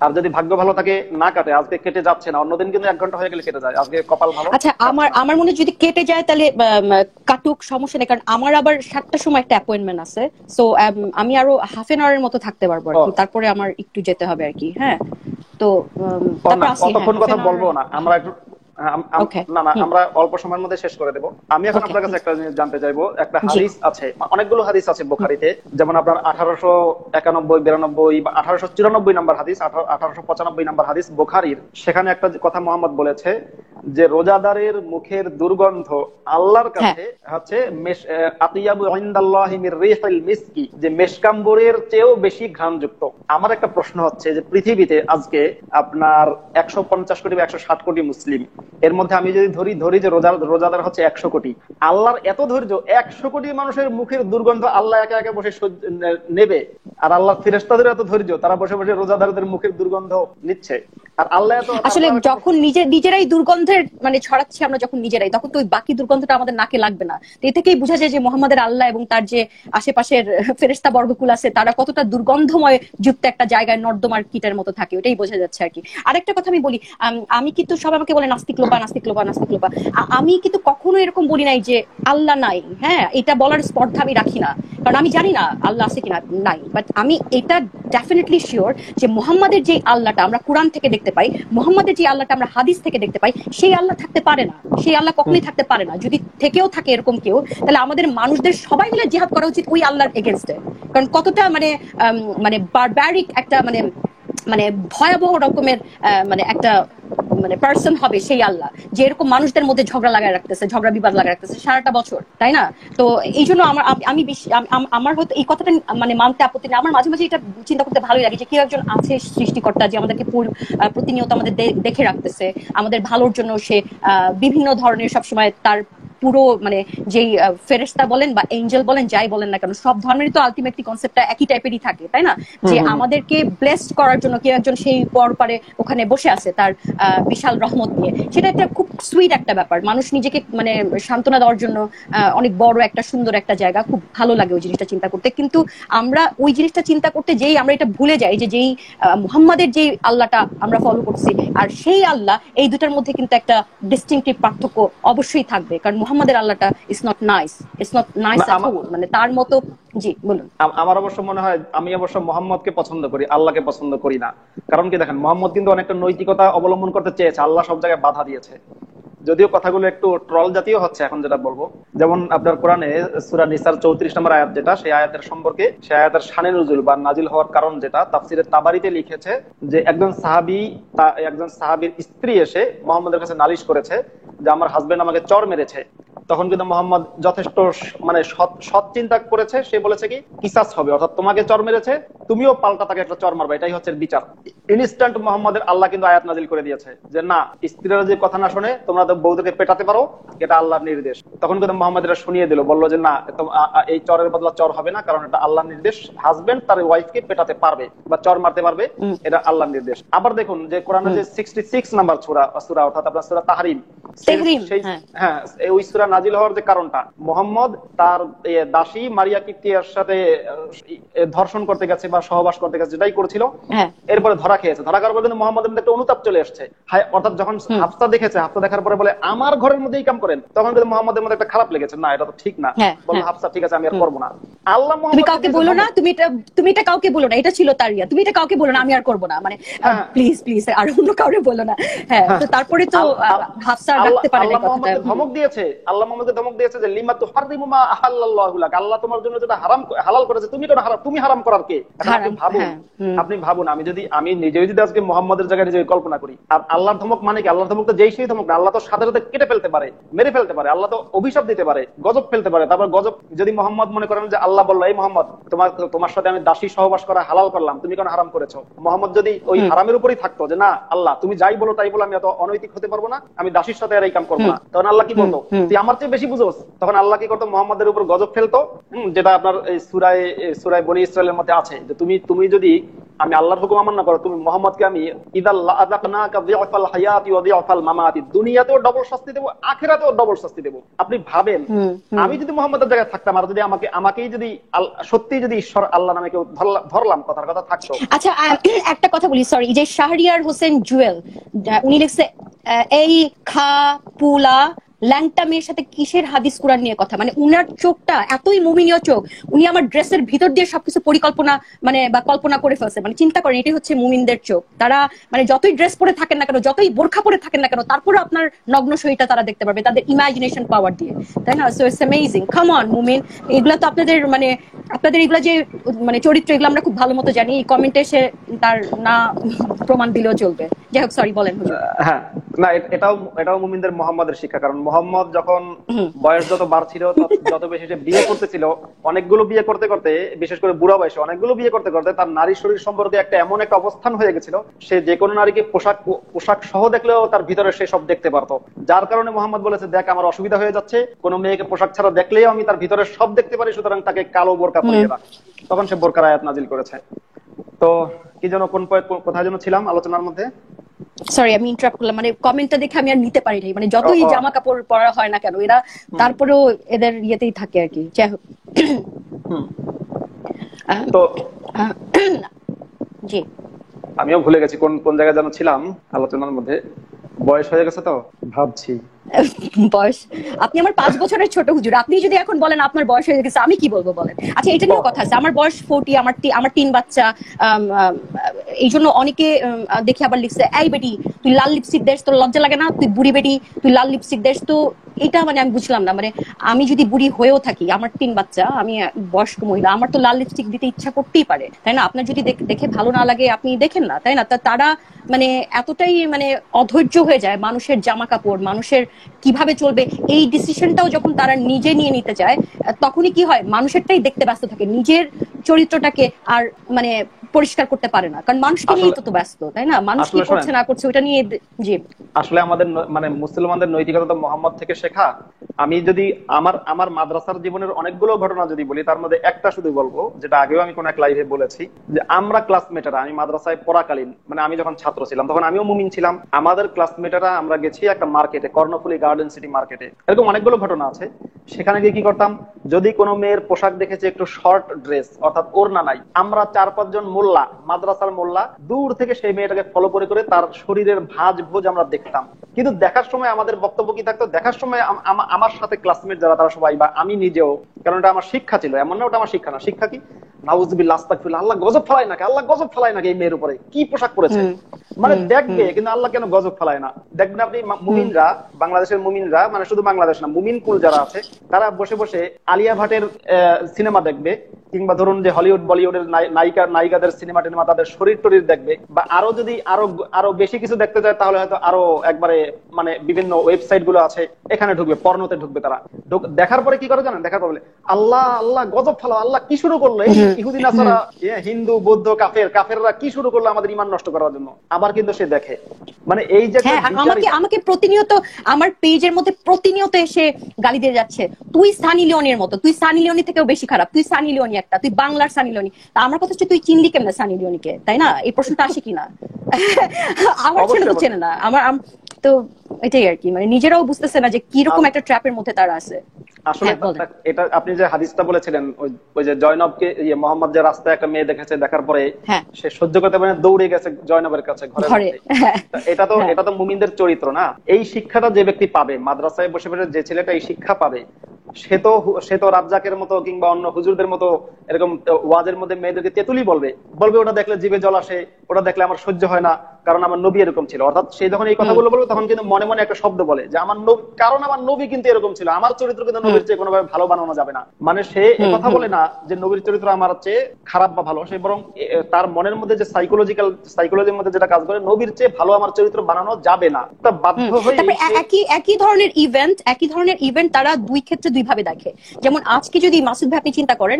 আর যদি ভাগ্য ভালো থাকে না কাটে, আজকে কেটে যাচ্ছে না, অন্যদিন কিন্তু 1 ঘন্টা হয়ে গেলে কেটে যায়, আজকে কপাল ভালো। আচ্ছা, আমার মনে যদি কেটে যায় তাহলে কাটুক, সমস্যা নেই, কারণ আমার আবার 7টার সময় একটা অ্যাপয়েন্টমেন্ট আছে। সো আমি আরো হাফ এন আওয়ারের মতো থাকতে পারবো আর কি, তারপরে আমার একটু যেতে হবে আর কি। হ্যাঁ, তো কতক্ষণ কথা বলবো না আমরা একটু, আমরা অল্প সময়ের মধ্যে শেষ করে দেব। আমি এখন আপনার কাছে একটা জিনিস জানতে চাইবো। একটা হাদিস আছে, অনেকগুলো হাদিস আছে বুখারীতে, যেমন আপনার 1891, 92 বা 1894 নাম্বার হাদিস, 1895 নাম্বার হাদিস বুখারীর। সেখানে একটা কথা মুহাম্মদ বলেছে যে রোজাদারের মুখের দুর্গন্ধ আল্লাহর কাছে হচ্ছে আতিয়াবু ইনদাল্লাহি মির রিহিল মিসকি, যে মেশকাম্বরের চেয়েও বেশি ঘ্রাণযুক্ত। আমার একটা প্রশ্ন হচ্ছে যে পৃথিবীতে আজকে আপনার 150 কোটি বা 160 কোটি মুসলিম, এর মধ্যে আমি যদি ধরি যে রোজাদার হচ্ছে 100 কোটি, আল্লাহর এত ধৈর্য, 100 কোটি মানুষের মুখের দুর্গন্ধ আল্লাহ একা একা বসে নেবে, আর আল্লাহ ফেরেশতাদের এত ধৈর্য, তারা বসে বসে রোজাদারদের মুখের দুর্গন্ধ নিচ্ছে। আর আল্লাহ আসলে যখন নিজেরাই দুর্গন্ধের মানে ছড়াচ্ছি আমরা যখন নিজেরাই, তখন তো ওই বাকি দুর্গন্ধটা আমাদের নাকে লাগবে না। এ থেকেই বোঝা যায় যে মুহাম্মাদের আল্লাহ এবং তার যে আশেপাশের ফেরেশতা বর্গকুল আছে তারা কতটা দুর্গন্ধময় যুক্ত একটা জায়গায় নর্দমার কীটের মতো থাকে, ওটাই বোঝা যাচ্ছে আর কি। আরেকটা কথা আমি বলি, আমি কিন্তু সবাই আমাকে বলে নাস্তিক লোবা। আমি কিন্তু কখনো এরকম বলি নাই যে আল্লাহ নাই। হ্যাঁ, এটা বলার স্পর্ধা আমি রাখি না, কারণ আমি জানি না আল্লাহ আছে কিনা নাই। বাট আমি এটা ডেফিনেটলি শিওর যে মুহাম্মাদের যে আল্লাহটা আমরা কোরআন থেকে দেখতে পাই, মুহাম্মাদের যে আল্লাহটা আমরা হাদিস থেকে দেখতে পাই, সেই আল্লাহ থাকতে পারে না, সেই আল্লাহ কখনোই থাকতে পারে না। যদি থেকেও থাকে এরকম কেউ, তাহলে আমাদের মানুষদের সবাই মিলে জিহাদ করা উচিত ওই আল্লাহর এগেইনস্টে। কারণ কতটা মানে বারবারিক একটা মানে ভয়াবহ রকমের মানে একটা মানে পার্সন হবে সেই আল্লাহ, যে এরকম মানুষদের মধ্যে ঝগড়া বিবাদ লাগায় রাখতেছে সারাটা বছর, তাই না? তো এই জন্য আমার হয়তো এই কথাটা মানে মানতে আপত্তি নেই। আমার মাঝে মাঝে এটা চিন্তা করতে ভালোই লাগে যে কেউ একজন আছে সৃষ্টিকর্তা, যে আমাদেরকে প্রতিনিয়ত আমাদের দেখে রাখতেছে, আমাদের ভালোর জন্য সে বিভিন্ন ধরনের সবসময় তার পুরো মানে যেই ফেরেশতা বলেন বা এঞ্জেল বলেন, যাই বলেন না কেন, সব ধর্মেরই তো আলটিমেটলি কনসেপ্টটা একই টাইপেরই থাকে, তাই না? যে আমাদেরকে ব্লেসড করার জন্য কেউ একজন সেই পরপারে ওখানে বসে আছে তার বিশাল রহমত নিয়ে। সেটা একটা খুব সুইট একটা ব্যাপার। মানুষ নিজেকে মানে সান্ত্বনা দেওয়ার জন্য অনেক বড় একটা সুন্দর একটা জায়গা, খুব ভালো লাগে ওই জিনিসটা চিন্তা করতে। কিন্তু আমরা ওই জিনিসটা চিন্তা করতে যেই আমরা এটা ভুলে যাই যে যেই মুহাম্মাদের যে আল্লাহটা আমরা ফলো করছি আর সেই আল্লাহ, এই দুটার মধ্যে কিন্তু একটা ডিস্টিংক্টিভ পার্থক্য অবশ্যই থাকবে। কারণ মুহাম্মাদের আল্লাহটা is not nice at all, মানে তার মতো। জি বলুন। আমার অবশ্য মনে হয়, আমি অবশ্য মুহাম্মদকে পছন্দ করি, আল্লাহকে পছন্দ করি না। কারণ কি দেখেন, মুহাম্মদ কিন্তু অনেকটা নৈতিকতা অবলম্বন করতে চেয়েছে, আল্লাহ সব জায়গায় বাধা দিয়েছে। যদিও কথাগুলো একটু ট্রল জাতীয় হচ্ছে এখন যেটা বলবো। যেমন আপনার কোরআনে সূরা নিসার 34 নম্বর আয়াত যেটা, সেই আয়াতের সম্পর্কে, সেই আয়াতের শানে নুজুল বা নাজিল হওয়ার কারণ যেটা তাফসিরে তাবারিতে লিখেছে যে একজন সাহাবীর স্ত্রী এসে মুহাম্মদের কাছে নালিশ করেছে যে আমার হাজবেন্ড আমাকে চড় মেরেছে। তখন কিন্তু মোহাম্মদ যথেষ্ট মানে সৎ চিন্তা করেছে। সে বলেছে কি কিসাস হবে, অর্থাৎ তোমাকে চর মেরেছে, তুমিও পাল্টা তাকে একটা চর মারবে, এটাই হচ্ছে বিচার। ইনস্ট্যান্ট মোহাম্মদের আল্লাহ কিন্তু আয়াত নাজিল করে দিয়েছে যে না, স্ত্রীরা যদি কথা না শোনে তোমরা তো বউদেরকে পেটাতে পারো, এটা আল্লাহর নির্দেশ। তখন কিন্তু মোহাম্মদ এটা শুনিয়ে দিল, বললো যে না, এই চরের বদলা চর হবে না, কারণ এটা আল্লাহর নির্দেশ। হাজবেন্ড তার ওয়াইফকে পেটাতে পারবে বা চর মারতে পারবে, এটা আল্লাহর নির্দেশ। আবার দেখুন যে কোরআনের যে 66 নাম্বার সূরা অর্থাৎ আপনার সূরা তাহরিম, হ্যাঁ, ওই সূরা নাজিল হওয়ার যে কারণটা, মোহাম্মদ তার দাসী মারিয়া কিপ্তিয়ার সাথে ধর্ষণ করতে গেছে বা সহবাস করতে গেছে, যেটাই করেছিল, এরপরে ধরা খেয়েছে। ধরা খাওয়ার পর কিন্তু মোহাম্মদের মধ্যে একটা অনুতাপ চলে আসছে। অর্থাৎ যখন হাফসা দেখেছে, হাফসা দেখার পরে বলে আমার ঘরের মধ্যেই কাম করেন, তখন কিন্তু মোহাম্মদের মধ্যে একটা খারাপ লেগেছে, না এটা তো ঠিক না, বললো হাফসা ঠিক আছে আমি আর করবো না। আল্লাহ তুমি কাউকে বলো না, তুমি এটা কাউকে বলো না, এটা ছিল তার ইয়া, তুমি এটা কাউকে বলো না, আমি আর করবো না, মানে প্লিজ প্লিজ আর অন্য কাউকে বলো না। হ্যাঁ, তো তারপরে তো হাফসা রাখতে পারে না কথাটা। ধমক দিয়েছে, আল্লাহ মুহাম্মদকে ধমক দিয়েছে যে লিমা তুহাররিমু মা আহাল্লাল্লাহু লাক, আল্লাহ তোমার জন্য যেটা হালাল করেছে তুমি কেন হারাম, তুমি হারাম করার কে? আপনি ভাবুন, আমি নিজে যদি আজকে মুহাম্মদের জায়গায় নিজে কল্পনা করি, আর আল্লাহর ধমক মানে কি? আল্লাহর ধমক তো যেই সেই ধমক না, আল্লাহ তো সাথে সাথে কেটে ফেলতে পারে, মেরে ফেলতে পারে, আল্লাহ তো অভিশাপ দিতে পারে, গজব ফেলতে পারে। তারপর গজব যদি মুহাম্মদ মনে করেন যে আল্লাহ বললো এই মুহাম্মদ তোমার সাথে আমি দাসী সহবাস করা হালাল করলাম, তুমি কেন হারাম করেছো? মুহাম্মদ যদি ওই হারামের উপরই থাকতো যে না আল্লাহ তুমি যাই বলো তাই বলো, আমি এত অনৈতিক হতে পারবো না, আমি দাসীর সাথে আর এই কাম করবো না, তখন আল্লাহ কি বলতো? তুই আমার চেয়ে বেশি বুঝোস। তখন আল্লাহ কি করতো? মুহাম্মদের উপর গজব ফেলতো, যেটা আপনার এই সূরা বনী ইসরাইলের মধ্যে আছে যে তুমি যদি আমি আল্লাহর হুকুম অমান্য করো, তুমি মুহাম্মদকে আমি দুনিয়াতেও ডবল শাস্তি দেবো, আখিরাতেও ডবল শাস্তি দেবো। আপনি ভাবেন, আমি যদি মুহাম্মদের জায়গায় থাকতাম আর যদি আমাকেই যদি সত্যি যদি ঈশ্বর আল্লাহ নামে কেউ ধরলাম, কথার কথা থাকতো। আচ্ছা, একটা কথা বলি, সরি, যে শাহরিয়ার হোসেন জুয়েল উনি লিখছে এই খা পুলা ল্যাংটা মেয়ের সাথে কিসের হাদিস কোরআন নিয়ে কথা, মানে উনার চোখটা এতই মুমিনীয় চোখ, উনি আমার ড্রেসের ভিতর দিয়ে সবকিছু পরিকল্পনা মানে বা কল্পনা করে ফেলছে। মানে চিন্তা করেন, এটাই হচ্ছে মুমিনদের চোখ। তারা মানে যতই ড্রেস পরে থাকেন না কেন, যতই বোরখা পরে থাকেন না কেন, তারপরে আপনার নগ্ন শরীরটা তারা দেখতে পারবে তাদের ইমাজিনেশন পাওয়ার দিয়ে, তাই না? So it's amazing. Come on Mumin, এগুলা তো আপনাদের মানে আপনাদের এগুলা যে মানে চরিত্র, এগুলো আমরা খুব ভালো মতো জানি। এই কমেন্টে এসে তার না প্রমাণ দিলেও চলবে। যাই হোক, সরি, বলেন। হ্যাঁ, না এটাও মুমিনদের মুহাম্মাদের শিক্ষা। কারণ মুহাম্মদ যখন বয়স যত বাড়ছিল, যত বেশি সে বিয়ে করতেছিল, অনেকগুলো বিয়ে করতে করতে, বিশেষ করে বুড়া বয়সে অনেকগুলো বিয়ে করতে করতে তার নারী শরীর সম্পর্কে একটা এমন একটা অবস্থান হয়ে গেছিল, সে যে কোনো নারীকে পোশাক সহ দেখলেও তার ভিতরে সে সব দেখতে পারতো। যার কারণে মুহাম্মদ বলেছে, দেখ আমার অসুবিধা হয়ে যাচ্ছে, কোনো মেয়েকে পোশাক ছাড়া দেখলেও আমি তার ভিতরে সব দেখতে পারি, সুতরাং তাকে কালো বোরকা পরিয়ে রাখ। তখন সে বোরকার আয়াত নাজিল করেছে। তো কি যেন কোথায় যেন ছিলাম আলোচনার মধ্যে, সরি আমি ইন্টারাপ্ট করলাম। মানে কমেন্টটা দেখে আমি আর নিতে পারি নাই, মানে যতই জামা কাপড় পরা হয় না কেন, এরা তারপরেও এদের ইয়েতেই থাকে আর কি। যাই হোক, তো জি আমিও ভুলে গেছি কোন জায়গায় যেন ছিলাম আলোচনার মধ্যে। বয়স হয়ে গেছে তো ভাবছি। বয়স, আপনি আমার 5 বছরের ছোট হুজুর, আপনি যদি এখন বলেন আপনার বয়স হয়ে গেছে, আমি কি বলবো বলেন? আচ্ছা, এটা নিয়ে কথা আছে, আমার বয়স 40, আমার 3 বাচ্চা। এই জন্য অনেকে দেখি আবার লিখছে, এই বেটি তুই লাল লিপস্টিক দেশ, তোর লজ্জা লাগে না? তুই বুড়ি বেটি, তুই লাল লিপস্টিক দেশ। তো এটা মানে আমি বুঝলাম না, মানে আমি যদি বুড়ি হয়েও থাকি, আমার 3 বাচ্চা, আমি বয়স্ক মহিলা, আমার তো লাল লিপস্টিক দিতে ইচ্ছা করতেই পারে, তাই না? আপনার যদি দেখে ভালো না লাগে আপনি দেখেন না, তাই না? তারা মানে এতটাই মানে অধৈর্য হয়ে যায় মানুষের জামা কাপড়, মানুষের কিভাবে চলবে এই ডিসিশনটাও যখন তারা নিজে নিয়ে নিতে চায়, তখনই কি হয়, মানুষেরটাই দেখতে ব্যস্ত থাকে, নিজের চরিত্রটাকে আর মানে পরিষ্কার করতে পারে না, কারণ মানুষকে নিয়ে তো ব্যস্ত, তাই না? মানুষ কি করছে না করছে ওটা নিয়ে। জি, আসলে আমাদের মানে মুসলমানদের নৈতিকতা তো মুহাম্মদ থেকে শেখা। আমি যদি আমার মাদ্রাসার জীবনের অনেকগুলো ঘটনা যদি বলি, তার মধ্যে একটা শুধু বলবো, যেটা আগেও আমি কোন এক লাইভে বলেছি, যে আমরা ক্লাসমেটেরা, আমি মাদ্রাসায় পড়াকালীন, মানে আমি যখন ছাত্র ছিলাম তখন আমিও মুমিন ছিলাম, আমাদের ক্লাসমেটেরা আমরা গেছি একটা মার্কেটে, কর্ণফুলী গার্ডেন সিটি মার্কেটে। এরকম অনেকগুলো ঘটনা আছে। সেখানে গিয়ে কি করতাম, যদি কোনো মেয়ের পোশাক দেখেছি একটু শর্ট ড্রেস, অর্থাৎ ওড়না নাই, আমরা 4-5 জন মোল্লা, মাদ্রাসার মোল্লা, দূর থেকে সেই মেয়েটাকে ফলো করে করে তার শরীরের ভাঁজ ভোজ আমরা দেখতাম। কিন্তু দেখার সময় আমাদের বক্তব্য কি থাকতো, দেখার সময় আমার সাথে ক্লাসমেট যারা তারা সবাই, বা আমি নিজেও, কারণ এটা আমার শিক্ষা ছিল, এমন না ওটা আমার শিক্ষা না, শিক্ষা কি, নাউজুবিল্লাহ, আস্তাগফিরুল্লাহ, আল্লাহ গজব ফেলায় নাকি, আল্লাহ গজব ফেলায় নাকি এই মেয়ের উপরে, কি পোশাক পরেছে, মানে দেখবে কিন্তু আল্লাহ কেন গজব ফেলায় না? দেখবেন আপনি মুমিনরা, বাংলাদেশের মুমিনরা, মানে শুধু বাংলাদেশ না, মুমিন কুল যারা আছে, তারা বসে বসে আলিয়া ভাটের সিনেমা দেখবে, কিংবা ধরুন যে হলিউড বলিউডের নায়িকাদের সিনেমা টিনেমা তাদের শরীর টরীর দেখবে, বা আরো যদি আরো বেশি কিছু দেখতে চায় তাহলে হয়তো আরো একবারে মানে বিভিন্ন ওয়েবসাইট গুলো আছে এখানে ঢুকবে, পর্নোতে ঢুকবে তারা। দেখার পরে কি করে জানেন, দেখার পরে আল্লাহ আল্লাহ গজব ফেলো, আল্লাহ কি শুরু করলো, ইহুদি নাসারা হিন্দু বৌদ্ধ কাফেররা কি শুরু করলো আমাদের ঈমান নষ্ট করার জন্য। আবার কিন্তু সে দেখে, মানে এই যে আমাকে প্রতিনিয়ত আমার পেজের মধ্যে প্রতিনিয়ত এসে গালি দিয়ে যাচ্ছে, তুই সানি লিওনের মতো, তুই সানি লিওনি থেকেও বেশি খারাপ, তুই সানি লিওনি একটা, তুই বাংলার সানি লিওনি। তা আমার কথা হচ্ছে তুই চিনলি কেমনে সানি লিওনিকে, তাই না? এই প্রশ্নটা আসে কিনা? আমার ছেলে তো চেনে না, আমার তো এটাই আর কি, মানে নিজেরাও বুঝতেছে না যে কিরকম একটা ট্র্যাপের মধ্যে তারা আছে। আসলে এটা আপনি যে হাদিসটা বলেছিলেন, ওই যে জয়নবকে মোহাম্মদ যে রাস্তায় একটা মেয়ে দেখেছে, দেখার পরে সে সহ্য করতে পারে দৌড়ে গেছে জয়নবের কাছে ঘরে। এটা তো মুমিনদের চরিত্র না। এই শিক্ষাটা যে ব্যক্তি পাবে, মাদ্রাসায় বসে বসে যে ছেলেটা এই শিক্ষা পাবে, সে তো রাজ্জাকের মতো কিংবা অন্য হুজুরদের মতো এরকম ওয়াজের মধ্যে মেয়েদেরকে তেতুলি বলবে ওটা দেখলে জিভে জল আসে, ওটা দেখলে আমার সহ্য হয় না, কারণ আমার নবী এরকম ছিল। অর্থাৎ সে যখন এই কথাগুলো বলবে তখন কিন্তু মনে মনে একটা শব্দ বলে যে আমার নবী, কারণ আমার নবী কিন্তু এরকম ছিল, আমার চরিত্র কিন্তু নবীর চেয়ে কোনোভাবে ভালো বানানো যাবে না। মানে সে কথা বলে না যে নবীর চরিত্র আমার চেয়ে খারাপ বা ভালো, সে বরং তার মনের মধ্যে যে সাইকোলজির মধ্যে যেটা কাজ করে, নবীর চেয়ে ভালো আমার চরিত্র বানানো যাবে না। তা বাধ্য হয়ে একই ধরনের ইভেন্ট তারা দুই ক্ষেত্রে দুই ভাবে দেখে। যেমন আজকে যদি মাসুদ ভাই আপনি চিন্তা করেন,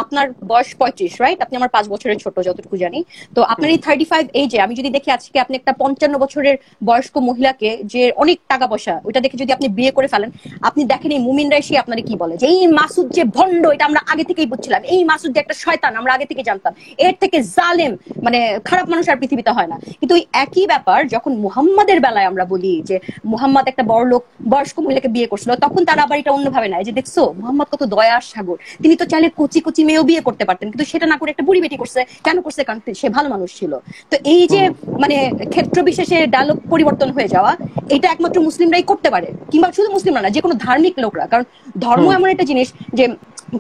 আপনার বয়স 35, রাইট? আপনি আমার 5 বছরের ছোট যতটুকু জানি। তো আপনার এই 35 এজে আমি যদি দেখি আজকে আপনি একটা 55 বছরের বয়স্ক মহিলাকে, যে অনেক টাকা পয়সা, ওইটা দেখে যদি আপনি বিয়ে করে ফেলেন, আপনি দেখেন এই মুমিনরা এসে আপনারা কি বলে যে এই মাসুদ যে ভণ্ড, এটা আমরা আগে থেকেই বুঝছিলাম, এই মাসুদ যে একটা শয়তান, আমরা আগে থেকে জানতাম, এর থেকে জালেম মানে খারাপ মানুষ আর পৃথিবীতে হয় না। কিন্তু ওই একই ব্যাপার যখন মুহাম্মাদের বেলায় আমরা বলি যে মুহাম্মদ একটা বড় লোক বয়স্ক মহিলাকে বিয়ে করছিল, তখন তারা আবার এটা অন্যভাবে নেয় যে দেখছো মুহাম্মদ কত দয়ার সাগর, তিনি তো চাইলে কচি কচি মেয়েও বিয়ে করতে পারতেন, কিন্তু সেটা না করে একটা বুড়ি বেটি করছে। কেন করছে? কারণ সে ভালো মানুষ ছিল। তো এই যে মানে ক্ষেত্র বিশেষে ডায়লগ পরিবর্তন হয়ে যাওয়া, এটা একমাত্র মুসলিমরাই করতে পারে, কিংবা শুধু মুসলিমরা না, যে কোনো ধার্মিক লোকরা। কারণ ধর্ম এমন একটা জিনিস যে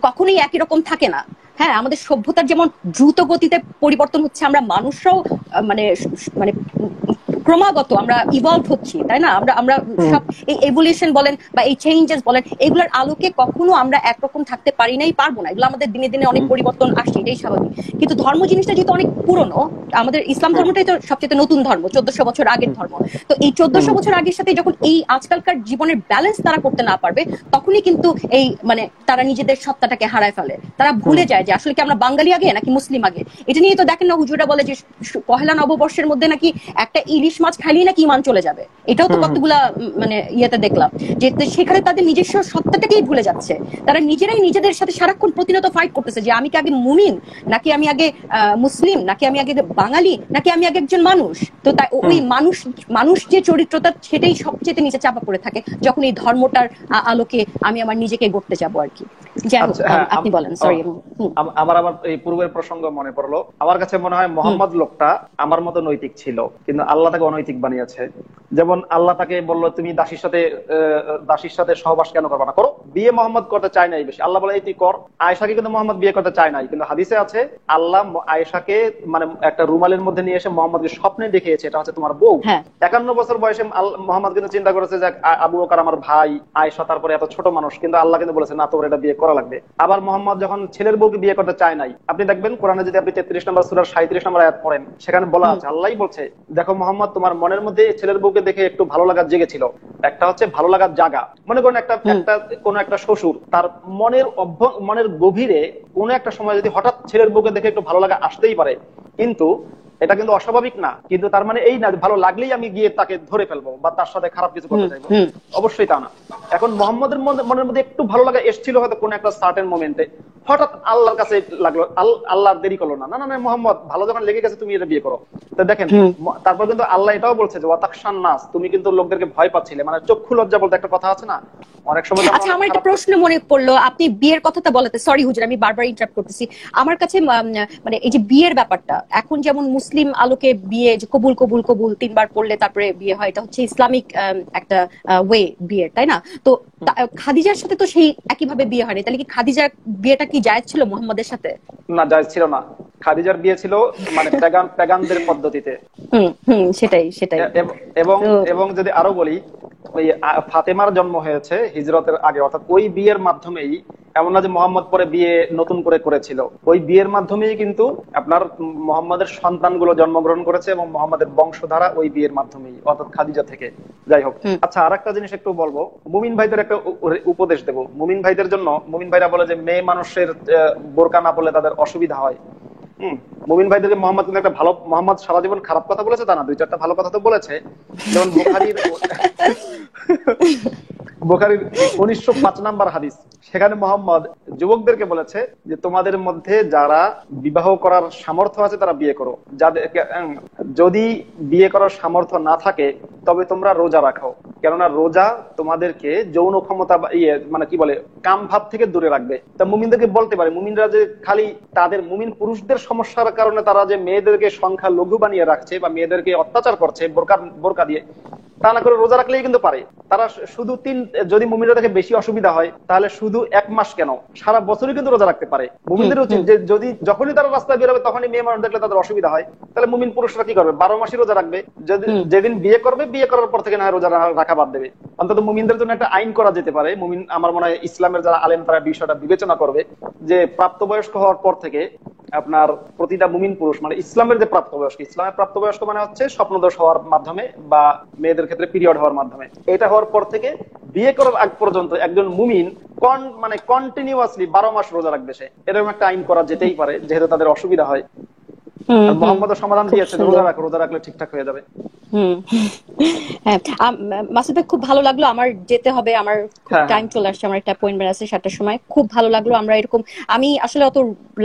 কখনোই একই রকম থাকে না। হ্যাঁ, আমাদের সভ্যতার যেমন দ্রুত গতিতে পরিবর্তন হচ্ছে, আমরা মানুষরাও মানে মানে ক্রমাগত আমরা ইভলভ হচ্ছি, তাই না? আমরা সব এই এভলিউশন বলেন বা এই চেঞ্জেস বলেন, এগুলোর আলোকে কখনো আমরা একরকম থাকতে পারি নাই, পারবো না। এগুলো আমাদের দিনে দিনে অনেক পরিবর্তন আসছে, এটাই স্বাভাবিক। কিন্তু ধর্ম জিনিসটা যেহেতু অনেক পুরনো, আমাদের ইসলাম ধর্মটাই তো সবচেয়ে নতুন ধর্ম, 1400 বছর আগের ধর্ম। তো এই 1400 বছর আগের সাথে যখন এই আজকালকার জীবনের ব্যালেন্স তারা করতে না পারবে, তখনই কিন্তু এই মানে তারা নিজেদের সত্তাটাকে হারায় ফেলে। তারা ভুলে যায় যে আসলে কি আমরা বাঙালি আগে নাকি মুসলিম আগে। এটা নিয়ে তো দেখেন না, হুজুরা বলে যে পহেলা নববর্ষের মধ্যে নাকি একটা ইলিশ মাছ খাইলেই নাকি ঈমান চলে যাবে। এটাও তো কতগুলা মানে ইয়েতে দেখলাম যে সেখানে তাদের নিজস্ব সত্তাটাকেই ভুলে যাচ্ছে। তারা নিজেরাই নিজেদের সাথে সারাক্ষণ প্রতিনিয়ত ফাইট করতেছে যে আমি কি আগে মুমিন, নাকি আমি আগে মুসলিম, নাকি আমি আগে বাঙালি, নাকি আমি আগে একজন মানুষ। তো তাই ওই মানুষ যে চরিত্রটা, সেটাই সবচেয়ে নিচে চাপা পড়ে থাকে যখন এই ধর্মটার আলোকে আমি আমার নিজেকে গড়তে যাবো আর কি। আপনি বলেন। সরি, আমার এই পূর্বের প্রসঙ্গ মনে পড়লো। আমার কাছে মনে হয় মোহাম্মদ লোকটা আমার মতো নৈতিক ছিল, কিন্তু আল্লাহ তাকে অনৈতিক বানিয়েছে। যেমন আল্লাহ তাকে বললো তুমি দাসীর সাথে সহবাস কেন করবা না, করো। বিয়ে মোহাম্মদ করতে চায় নাই বেশি, আল্লাহ বলে এই তুই কর। আয়েশাকে কিন্তু মোহাম্মদ বিয়ে করতে চায় নাই, কিন্তু হাদিসে আছে আল্লাহ আয়েশাকে মানে একটা রুমালের মধ্যে নিয়ে এসে মোহাম্মদকে স্বপ্নে দেখিয়েছে এটা হচ্ছে তোমার বউ। 51 বছর বয়সে মোহাম্মদ কিন্তু চিন্তা করেছে যে আবু বকর আমার ভাই, আয়েশা তারপরে এত ছোট মানুষ, কিন্তু আল্লাহ কিন্তু বলেছে না, তোর এটা বিয়ে করা লাগবে। আবার মোহাম্মদ যখন ছেলের বউকে বিয়ে করতে চায় নাই, আপনি দেখবেন কোরআনে যদি আপনি 33 নম্বর সূরার 37 নম্বর আয়াত পড়েন, সেখানে বলা আছে, আল্লাহই বলছে দেখো মোহাম্মদ তোমার মনের মধ্যে ছেলের বউকে দেখে একটু ভালো লাগা জেগেছিল। একটা হচ্ছে ভালো লাগার জায়গা, মনে করেন কোন একটা শ্বশুর তার মনের গভীরে কোন একটা সময় যদি হঠাৎ ছেলের বউকে দেখে একটু ভালো লাগা আসতেই পারে, কিন্তু এটা কিন্তু অস্বাভাবিক না। কিন্তু তার মানে এই না ভালো লাগলেই আমি গিয়ে তাকে ধরে ফেলবো বা তার সাথে খারাপ কিছু করতে চাইবো, অবশ্যই তা না। এখন মোহাম্মদের মনের মধ্যে একটু ভালো লাগা এসেছিল হয়তো কোন একটা সার্টেন মোমেন্টে, হঠাৎ আল্লাহর কাছে লাগলো, আল্লাহ দেরি করলো না, না না মোহাম্মদ ভালো যখন লেগে গেছে তুমি এটা বিয়ে করো। তো দেখেন তারপর কিন্তু আল্লাহ এটাও বলছে যে ওয়াতাকশান নাস, তুমি কিন্তু লোকদেরকে ভয় পাচ্ছিলে, মানে চক্ষু লজ্জা বলতে একটা কথা আছে না অনেক সময়। আচ্ছা, আমার একটা প্রশ্ন মনে পড়লো, আপনি বিয়ের কথাটা বলাতে, সরি হুজুর আমি বারবার ইন্টারাপ্ট করতেছি। আমার কাছে মানে এই যে বিয়ের ব্যাপারটা, এখন যেমন মুসলিম আলোকে বিয়ে যে কবুল কবুল কবুল 3 বার পড়লে তারপরে বিয়ে হয়, এটা হচ্ছে ইসলামিক একটা ওয়ে বিয়ের, তাই না? তো খাদিজার সাথে তো সেই একইভাবে বিয়ে হয়নি, তাহলে কি খাদিজার বিয়েটা কি জায়েজ ছিল মুহাম্মাদের সাথে? না, জায়েজ ছিল না। খাদিজার বিয়ে ছিল মানে পেগানদের পদ্ধতিতে। সেটাই। এবং যদি আরো বলি, ওই ফাতেমার জন্ম হয়েছে হিজরতের আগে, অর্থাৎ ওই বিয়ের মাধ্যমেই এমন না যে মোহাম্মদ পরে বিয়ে নতুন করে করেছিল, ওই বিয়ের মাধ্যমেই কিন্তু আপনার মোহাম্মদের সন্তানগুলো জন্মগ্রহণ করেছে এবং মোহাম্মদের বংশধারা ওই বিয়ের মাধ্যমেই, অর্থাৎ খাদিজা থেকে। যাই হোক, আচ্ছা আর একটা জিনিস একটু বলবো, মুমিন ভাইদের একটা উপদেশ দেবো মুমিন ভাইদের জন্য। মুমিন ভাইরা বলে যে মেয়ে মানুষের বোরকা না বলে তাদের অসুবিধা হয়। মুমিন ভাইদেরকে মোহাম্মদ কিন্তু একটা ভালো, মোহাম্মদ সারা জীবন খারাপ কথা বলেছে তা না, 2-4টা ভালো কথা তো বলেছে। যেমন বুখারীর 1905 নাম্বার হাদিস, সেখানে মোহাম্মদ যুবকদেরকে বলেছে যে তোমাদের মধ্যে যারা বিবাহ করার সামর্থ্য আছে তারা বিয়ে করো, যাদেরকে যদি বিয়ে করার সামর্থ্য না থাকে তবে তোমরা রোজা রাখো, কেননা রোজা তোমাদেরকে যৌন ক্ষমতা মানে কি বলে কাম ভাব থেকে দূরে রাখবে। তা মুমিনদেরকে বলতে পারে, মুমিনরা যে খালি তাদের মুমিন পুরুষদের সমস্যার কারণে তারা যে মেয়েদেরকে সংখ্যা লঘু বানিয়ে রাখছে বা মেয়েদেরকে অত্যাচার করছে বোরকা দিয়ে, তা না করে রোজা রাখলেই কিন্তু পারে। তারা শুধু যদি মুমিনরা দেখে বেশি অসুবিধা হয় তাহলে শুধু 1 মাস কেন, সারা বছরই কিন্তু রোজা রাখতে পারে। মুমিনদের উচিত যে যদি যখনই তারা রাস্তায় বেরোবে তখনই মেয়ে মানুষ দেখলে তাদের অসুবিধা হয়, তাহলে মুমিন পুরুষরা কি করবে, 12 মাসই রোজা রাখবে। যদি যেদিন বিয়ে করবে, বিয়ে করার পর থেকে না রোজা রাখা বাদ দেবে। অন্তত মুমিনদের জন্য একটা আইন করা যেতে পারে। মুমিন, আমার মনে হয় ইসলামের যারা আলেম তারা বিষয়টা বিবেচনা করবে যে প্রাপ্তবয়স্ক হওয়ার পর থেকে আপনার প্রতিটা মুমিন পুরুষ, মানে ইসলামের যে প্রাপ্তবয়স্ক, ইসলামের প্রাপ্তবয়স্ক মানে হচ্ছে স্বপ্নদোষ হওয়ার মাধ্যমে বা মেয়েদের ক্ষেত্রে পিরিয়ড হওয়ার মাধ্যমে, এটা হওয়ার পর থেকে বিয়ে করার আগ পর্যন্ত একজন মুমিন মানে কন্টিনিউয়াসলি 12 মাস রোজা রাখবে সে, এরকম একটা আইন করা যেতেই পারে যেহেতু তাদের অসুবিধা হয়। মোহাম্মদ সমাধান দিয়েছে, রোজা রাখলে ঠিকঠাক হয়ে যাবে। হ্যাঁ মাসুদ ভাই, খুব ভালো লাগলো। আমার যেতে হবে, আমার টাইম চলে আসছে, আমার একটা অ্যাপয়েন্টমেন্ট আছে 7টার সময়। খুব ভালো লাগলো। আমরা এরকম, আমি আসলে অত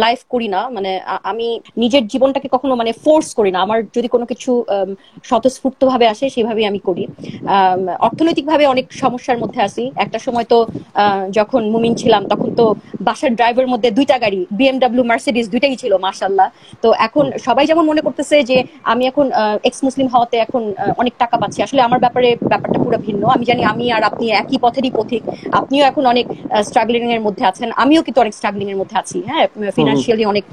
লাইভ করি না, মানে আমি নিজের জীবনটাকে কখনো মানে ফোর্স করি না। আমার যদি কোনো কিছু স্বতঃস্ফূর্ত ভাবে আসে সেভাবেই আমি করি। অর্থনৈতিক ভাবে অনেক সমস্যার মধ্যে আছি। একটা সময় তো যখন মুমিন ছিলাম তখন তো বাসার ড্রাইভের মধ্যে 2টা গাড়ি, BMW মার্সিডিজ 2টাই ছিল মাশাআল্লাহ। তো এখন সবাই যেমন মনে করতেছে যে আমি এখন এক্স মুসলিম হওয়াতে এখন অনেক টাকা পাচ্ছি, আসলে আমার ব্যাপারটা পুরো ভিন্ন। আমি জানি আমি আর আপনি একই পথেরই পথিক। আপনিও এখন অনেক স্ট্রাগলিং এর মধ্যে আছেন, আমিও কিন্তু অনেক স্ট্রাগলিং এর মধ্যে আছি। হ্যাঁ, ফিনান্সিয়ালি অনেক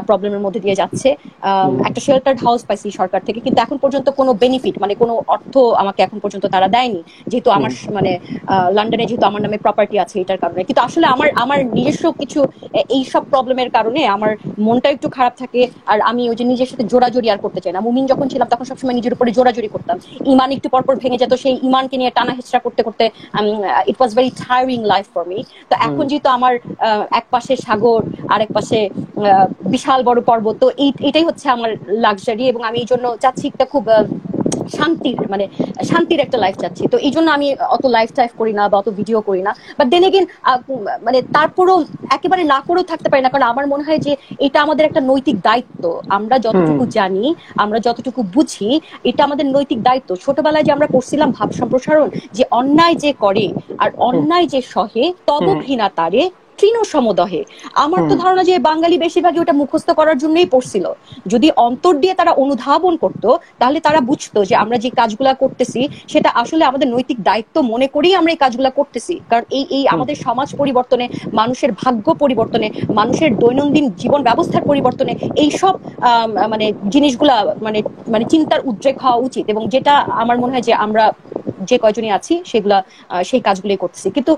প্রবলেমের মধ্যে দিয়ে যাচ্ছে। একটা শেল্টার্ড হাউস পাইছি সরকার থেকে, কিন্তু এখন পর্যন্ত কোনো বেনিফিট মানে কোনো অর্থ আমাকে এখন পর্যন্ত তারা দেয়নি, যেহেতু আমার মানে লন্ডনে যেহেতু আমার নামে প্রপার্টি আছে এটার কারণে। কিন্তু আসলে আমার নিজস্ব কিছু এইসব প্রবলেমের কারণে আমার মনটা একটু খারাপ থাকে। আর আমি ওই যে নিজের সাথে জোরাজোরি আর করতে চাই না। মুমিন যখন ছিলাম তখন সবসময় নিজের উপরে জোরাজোরি করতাম, ইমান একটু পরপর ভেঙে যেত, সেই ইমানকে নিয়ে টানা হেঁচড়া করতে করতে it was very tiring life for me. তো এখন যেহেতু আমার এক পাশে সাগর আর এক পাশে বিশাল বড় পর্বত, তো এটাই হচ্ছে আমার লাক্সারি, এবং আমি এই জন্য চাচ্ছি একটা খুব শান্তির একটা লাইফ চাচ্ছি। তো এই জন্য আমি অত লাইফ টাইফ করি না বা অত ভিডিও করি না। বাট দেন এগেইন মানে তারপরও একেবারে না করেও থাকতে পারি না, কারণ আমার মনে হয় যে এটা আমাদের একটা নৈতিক দায়িত্ব। আমরা যতটুকু জানি, আমরা যতটুকু বুঝি, এটা আমাদের নৈতিক দায়িত্ব। ছোটবেলায় যে আমরা করছিলাম ভাব সম্প্রসারণ, যে অন্যায় যে করে আর অন্যায় যে সহে তব ঘৃণা তারে তৃণ সমদহে। আমার তো ধারণা যে বাঙালি বেশিরভাগই ওটা মুখস্থ করার জন্যই পড়ছিল। যদি অন্তর দিয়ে তারা অনুধাবন করতো তাহলে তারা বুঝতো যে আমরা যে কাজগুলা করতেছি সেটা আসলে আমাদের নৈতিক দায়িত্ব মনে করেই আমরা এই কাজগুলা করতেছি। কারণ এই আমাদের সমাজ পরিবর্তনে, মানুষের ভাগ্য পরিবর্তনে, মানুষের দৈনন্দিন জীবন ব্যবস্থার পরিবর্তনে এইসব মানে জিনিসগুলা মানে মানে চিন্তার উদ্রেক হওয়া উচিত। এবং যেটা আমার মনে হয় যে আমরা যে কয়জনই আছি সেগুলা সেই কাজগুলোই করতেছি। কিন্তু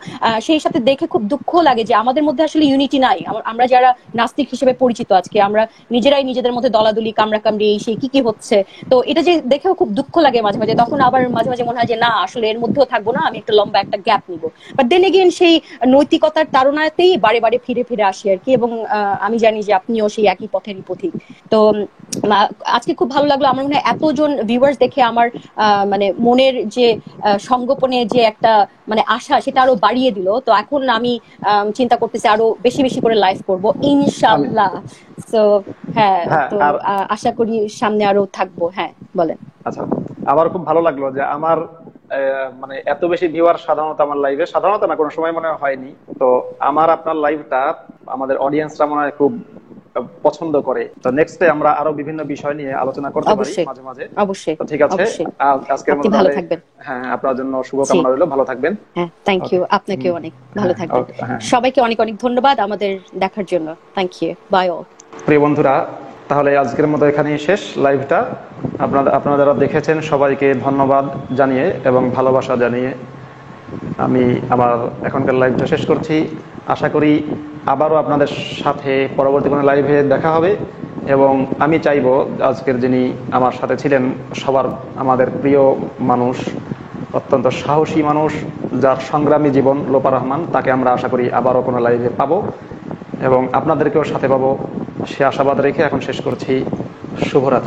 সেই সাথে দেখে খুব দুঃখ লাগে যে আমাদের মধ্যে আসলে ইউনিটি নাই। আমরা যারা নাস্তিক হিসেবে পরিচিত আজকে, আমরা নিজেরাই নিজেদের মধ্যে দলাদলি, কামড়াকামড়ি, এই সেই কি হচ্ছে। তো এটা যে দেখেও খুব দুঃখ লাগে মাঝে মাঝে। তখন আবার মাঝে মাঝে মনে হয় যে না, আসলে এর মধ্যেও থাকবো না, আমি একটা লম্বা একটা গ্যাপ নিবো। বাট দেন এগেইন সেই নৈতিকতার তাড়নাতেই বারে বারে ফিরে ফিরে আসি আর কি। এবং আমি জানি যে আপনিও সেই একই পথেরই পথিক। তো আজকে খুব ভালো লাগলো। আমার মনে হয় এতজন ভিউয়ার্স দেখে আমার মানে মনের যে সংগোপনে যে একটা মানে আশা, সেটা আরো বাড়িয়ে দিল। তো এখন আমি চিন্তা করতেছি আরো বেশি বেশি করে লাইভ করব ইনশাআল্লাহ। সো হ্যাঁ, তো আশা করি সামনে আরো থাকবো। হ্যাঁ বলেন। আচ্ছা, আমার খুব ভালো লাগলো যে আমার মানে এত বেশি ভিউয়ার সাধারণত আমার লাইভে, সাধারণত না কোনো সময় মনে হয়নি। তো আমার আপনার লাইভটা আমাদের অডিয়েন্সরা মনে হয় খুব পছন্দ করে। তো নেক্সটে আমরা আরো বিভিন্ন বিষয় নিয়ে আলোচনা করতে পারি মাঝে মাঝে। অবশ্যই। তো ঠিক আছে, আজকের মতো ভালো থাকবেন। হ্যাঁ, আপনার জন্য শুভকামনা রইল, ভালো থাকবেন। হ্যাঁ, থ্যাংক ইউ। আপনাকেও অনেক ভালো থাকবেন। সবাইকে অনেক অনেক ধন্যবাদ আমাদের দেখার জন্য। Thank you, bye all. প্রিয় বন্ধুরা, তাহলে আজকের মতো এখানেই শেষ লাইভটা। আপনারা যারা দেখেছেন সবাইকে ধন্যবাদ জানিয়ে এবং ভালোবাসা জানিয়ে আমি আমার এখনকার লাইভটা শেষ করছি। আশা করি আবারও আপনাদের সাথে পরবর্তী কোনো লাইভে দেখা হবে, এবং আমি চাইবো আজকের যিনি আমার সাথে ছিলেন সবার আমাদের প্রিয় মানুষ, অত্যন্ত সাহসী মানুষ, যার সংগ্রামী জীবন, লোপা রহমান, তাকে আমরা আশা করি আবারও কোনো লাইভে পাবো এবং আপনাদেরকেও সাথে পাবো, সে আশাবাদ রেখে এখন শেষ করছি। শুভরাত্রি।